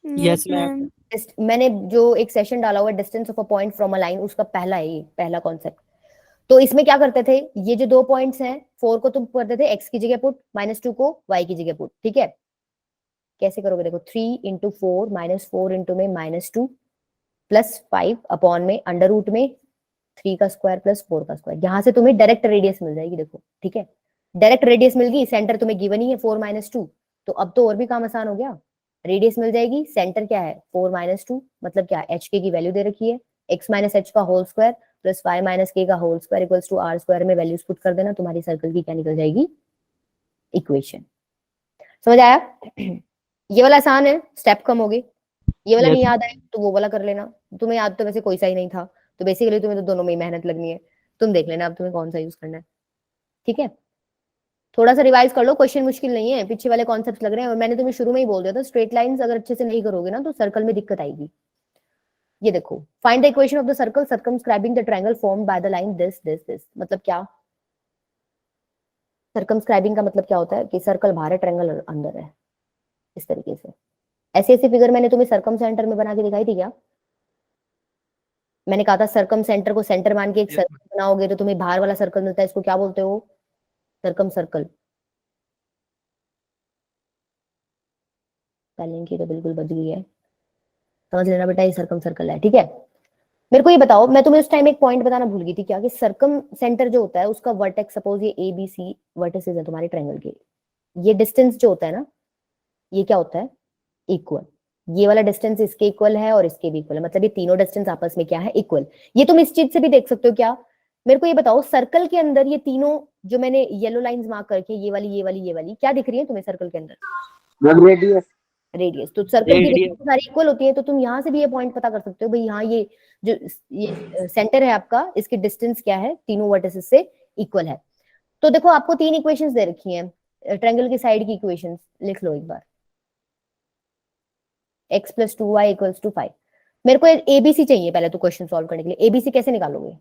S3: Yes,
S5: Yes,
S3: ma'am.
S5: ma'am.
S1: मैंने जो एक सेशन डाला हुआ है distance of a point from a line, उसका पहला है ये, पहला कॉन्सेप्ट। तो इसमें क्या करते थे, ये जो दो पॉइंट्स हैं, 4 को तुम करते थे x की जगह पुट, -2 को y की जगह पुट। ठीक है, कैसे करोगे देखो, 3 × 4 -4 × में -2 + 5 अपॉन में अंडर रूट में 3 का स्क्वायर + 4 का स्क्वायर। यहां से तुम्हें डायरेक्ट रेडियस मिल जाएगी। देखो ठीक है, डायरेक्ट रेडियस मिल गई। सेंटर तुम्हें गिवन ही है 4 - 2, तो अब तो और भी काम आसान हो गया। रेडियस मिल जाएगी, सेंटर क्या है? 4 - 2, मतलब क्या? एच के की वैल्यू दे रखी है, x - h का होल स्क्वायर + y - k का whole square equals to r square में वैल्यूज पुट कर देना, तुम्हारी सर्कल की क्या निकल जाएगी? इक्वेशन। समझ आया? ये वाला आसान है, स्टेप कम हो गए। ये वाला
S3: Yes.
S1: नहीं याद आए तो वो वाला कर लेना। तुम्हें याद तो वैसे कोई सा ही नहीं था, तो बेसिकली तुम्हें तो दोनों में ही मेहनत लगनी है। तुम देख लेना अब तुम्हें कौन सा यूज करना है। ठीक है, थोड़ा सा रिवाइज कर लो, क्वेश्चन मुश्किल नहीं है, पीछे वाले कॉन्सेप्ट्स लग रहे हैं। और मैंने तुम्हें शुरू में ही बोल दिया था, स्ट्रेट लाइंस अगर अच्छे से नहीं करोगे ना तो सर्कल में दिक्कत आएगी। ये देखो, find the equation of the circle circumscribing the triangle formed by the line this this this. मतलब क्या? सर्कमस्क्राइबिंग का मतलब क्या होता है कि सर्कल बाहर है, ट्रायंगल अंदर है, इस तरीके से। ऐसी ऐसी फिगर मैंने तुम्हें सर्कम सेंटर में बना के दिखाई थी क्या? मैंने कहा था सर्कम सेंटर को सेंटर मान के एक सर्कल बनाओगे तो तुम्हें बाहर वाला सर्कल मिलता है, इसको क्या बोलते हो? Circum circle. स्पेलिंग की तो बिल्कुल बच गई है, समझ लेना बेटा, ये सर्कम सर्कल है। ठीक है, मेरे को ये बताओ, मैं तुम्हें उस टाइम एक पॉइंट बताना भूल गई थी क्या, कि सर्कम सेंटर जो होता है उसका वर्टेक्स, सपोज ये ए बी सी वर्टिसेस है तुम्हारे ट्रायंगल के, ये डिस्टेंस जो होता है ना, ये क्या होता है? इक्वल। ये वाला डिस्टेंस इसके इक्वल है और इसके भी इक्वल है, मतलब ये तीनों डिस्टेंस आपस में क्या है, इक्वल। ये तुम इस चीज से भी देख सकते हो क्या, मेरे को ये बताओ सर्कल के अंदर ये तीनों जो मैंने येलो लाइंस मार्क करके, ये वाली ये वाली ये वाली, क्या दिख रही है तुम्हें सर्कल के अंदर?
S4: रेडियस।
S1: रेडियस। तो सर्कल की
S3: Radius।
S1: रेडियस सारी इक्वल होती है, तो तुम यहाँ से भी ये पॉइंट पता कर सकते हो भाई, यहाँ ये जो ये सेंटर है आपका, इसकी डिस्टेंस क्या है, तीनों वर्टिसेस से इक्वल है। तो देखो आपको तीन इक्वेशंस दे रखी हैं, ट्रायंगल की साइड की इक्वेशंस लिख लो एक बार। x + 2y = 5। मेरे को एबीसी चाहिए पहले तो क्वेश्चन सॉल्व करने के लिए। एबीसी कैसे निकालोगे,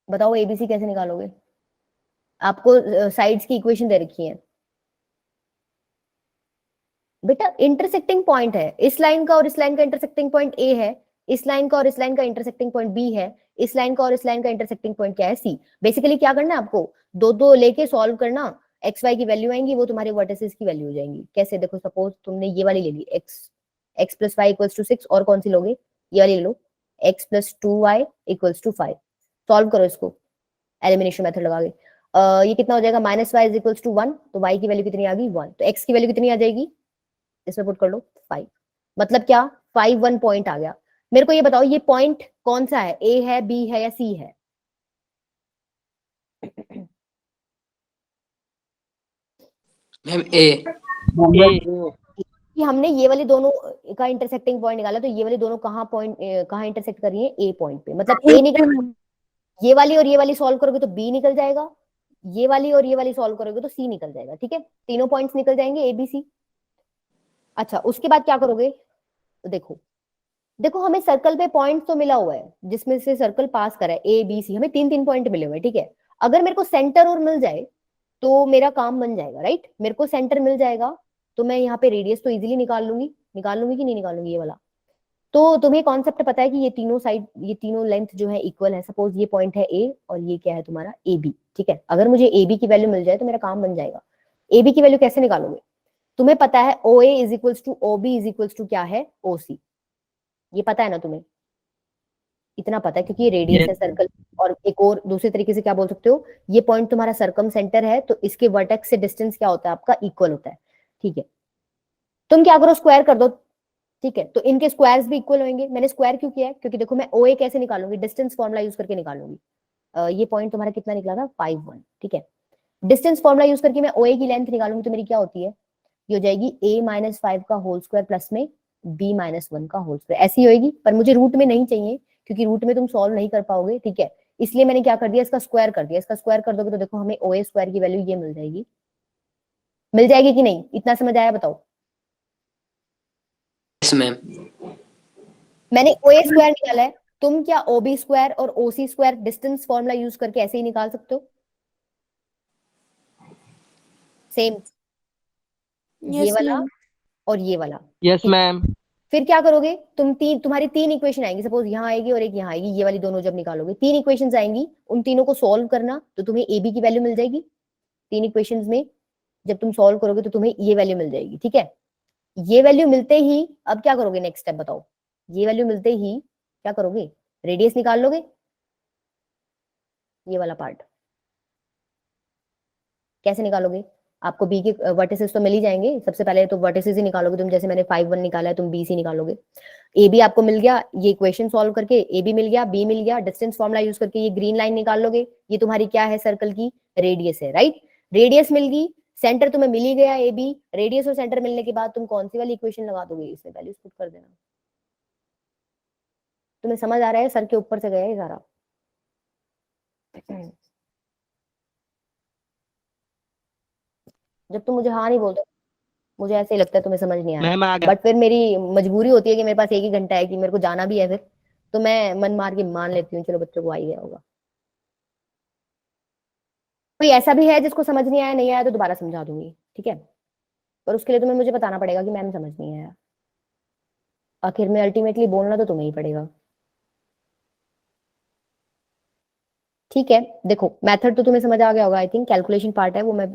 S1: बताओ एबीसी कैसे निकालोगे? आपको साइड्स की इक्वेशन दे रखी है बेटा, इंटरसेक्टिंग पॉइंट है, इस लाइन का और इस लाइन का इंटरसेक्टिंग पॉइंट ए है, इस लाइन का और इस लाइन का इंटरसेक्टिंग पॉइंट बी है, इस लाइन का और इस लाइन का इंटरसेक्टिंग पॉइंट क्या है, सी। बेसिकली क्या करना है आपको, दो दो लेके सॉल्व करना, एक्स वाई की वैल्यू आएंगी, वो तुम्हारे वर्टिसेस की वैल्यू हो जाएंगी। कैसे, देखो सपोज तुमने ये वाली ले ली, x + y = 6, और कौन सी लोगे, ये वाली ले लो, x + 2y = 5। सॉल्व करो इसको एलिमिनेशन मेथड लगा के। ये कितना हो जाएगा, -y = 1, तो y की वैल्यू कितनी आ गई, 1। तो x की वैल्यू कितनी आ जाएगी, इसमें पुट कर लो 5। मतलब क्या, 5 1 पॉइंट आ गया। मेरे को ये बताओ ये पॉइंट कौन सा है, ए है, बी है या सी है?
S6: मैम ए।
S1: कि हमने ये वाली दोनों का इंटरसेक्टिंग पॉइंट निकाला, तो ये वाली दोनों कहाँ इंटरसेक्ट कर रही है, ए पॉइंट पे। मतलब ए निकल, ये वाली और ये वाली सॉल्व करोगे तो बी निकल जाएगा, ये वाली और ये वाली सॉल्व करोगे तो सी निकल जाएगा। ठीक है, तीनों पॉइंट्स निकल जाएंगे, ए बी सी। अच्छा, उसके बाद क्या करोगे, तो देखो देखो हमें सर्कल पे पॉइंट तो मिला हुआ है, जिसमें से सर्कल पास करा है ए बी सी, हमें 3 पॉइंट मिले हुए हैं। ठीक है, अगर मेरे को सेंटर और मिल जाए तो मेरा काम बन जाएगा, राइट। मेरे को सेंटर मिल जाएगा तो मैं यहाँ पे रेडियस तो इजीली निकाल लूंगी कि नहीं निकालूंगी, ये वाला। तो तुम्हें कॉन्सेप्ट पता है कि ये तीनों साइड, ये तीनों लेंथ जो है इक्वल है। सपोज ये पॉइंट है ए और ये क्या है तुम्हारा, ए बी। ठीक है, अगर मुझे ए बी की वैल्यू मिल जाए तो मेरा काम बन जाएगा। ए बी की वैल्यू कैसे निकालोगे, तुम्हें पता है ओ ए = ओ बी = क्या है, ओ सी। ये पता है ना तुम्हें, इतना पता है क्योंकि ये रेडियस है
S3: Yes।
S1: सर्कल। और एक और दूसरे तरीके से क्या बोल सकते हो, ये पॉइंट तुम्हारा सर्कम सेंटर है, तो इसके वर्टेक्स से डिस्टेंस क्या होता है आपका, इक्वल होता है। ठीक है, तुम क्या करो, स्क्वायर कर दो। ठीक है, तो इनके स्क्वायर्स भी इक्वल होंगे। मैंने स्क्वायर क्यों किया है, क्योंकि देखो मैं ओ ए कैसे निकालूंगी, डिस्टेंस फॉर्मुला यूज करके निकालूंगी। ये पॉइंट तुम्हारा कितना निकला था, 5 1। ठीक है, डिस्टेंस फॉर्मुला यूज करके मैं ओ ए की लेंथ निकालूंगी, तो मेरी क्या होती है, ये हो जाएगी a - 5 का होल स्क्वायर प्लस में b - 1 का होल स्क्वायर, ऐसी होएगी। पर मुझे रूट में नहीं चाहिए, क्योंकि रूट में तुम सॉल्व नहीं कर पाओगे। ठीक है, इसलिए मैंने क्या कर दिया, इसका स्क्वायर कर दिया। इसका स्क्वायर कर दोगे तो देखो हमें ओ ए स्क्वायर की वैल्यू ये मिल जाएगी कि नहीं, इतना समझ आया बताओ?
S6: Yes ma'am.
S1: मैंने ओ ए स्क्वायर निकाला है, तुम क्या ओ बी स्क्वायर और ओ सी स्क्वायर डिस्टेंस फॉर्मुला यूज करके ऐसे ही निकाल सकते हो, सेम ये
S5: Yes,
S1: वाला
S5: ma'am.
S1: और ये वाला।
S3: यस
S1: ठीक है,
S3: मैम।
S1: फिर क्या करोगे तुम, तुम्हारी 3 इक्वेशन आएंगी। सपोज यहाँ आएगी और एक यहाँ आएगी, ये वाली दोनों जब निकालोगे 3 इक्वेशंस आएंगी, उन तीनों को सॉल्व करना, तो तुम्हें ए बी की वैल्यू मिल जाएगी। 3 इक्वेशंस में जब तुम सॉल्व करोगे तो तुम्हें ये वैल्यू मिल जाएगी। ठीक है, ये वैल्यू मिलते ही अब क्या करोगे, नेक्स्ट स्टेप बताओ। ये वैल्यू मिलते ही क्या करोगे, रेडियस निकाल लोगे, ये वाला पार्ट। कैसे निकालोगे, आपको बी के वर्टिसेस तो मिल ही जाएंगे। सबसे पहले तो वर्टिसेस ही निकालोगे तुम, जैसे मैंने 5 1 निकाला है, तुम बी सी निकालोगे। ए बी आपको मिल गया, ये इक्वेशन सॉल्व करके ए बी मिल गया, बी मिल गया, डिस्टेंस फॉर्मुला यूज करके ये ग्रीन लाइन निकाल लोगे, ये तुम्हारी क्या है, सर्कल की रेडियस है, राइट। रेडियस मिल गई, सेंटर तुम्हें मिल ही गया ए बी। रेडियस और सेंटर मिलने के बाद तुम कौन सी वाली इक्वेशन लगा दोगे, इसमें वैल्यूज पुट कर देना। तुम्हें समझ आ रहा है, सर के ऊपर से गया ये सारा। जब तुम मुझे हाँ नहीं बोलते, मुझे ऐसे ही लगता है तुम्हें समझ नहीं आ रहा।
S3: मैम आ गया।
S1: बट फिर मेरी मजबूरी होती है कि मेरे पास 1 ही घंटा है, कि मेरे को जाना भी है फिर, तो मैं मन मार के मान लेती हूँ, चलो बच्चों को आ ही गया होगा। कोई ऐसा भी है जिसको समझ नहीं आया, नहीं आया तो दोबारा समझा दूंगी। ठीक है, पर उसके लिए तुम्हें मुझे बताना पड़ेगा कि मैम समझ नहीं आया। आखिर में अल्टीमेटली बोलना तो तुम्हें ही पड़ेगा। ठीक है, देखो मेथड तो तुम्हें समझ आ गया होगा आई थिंक। कैलकुलेशन पार्ट है वो मैं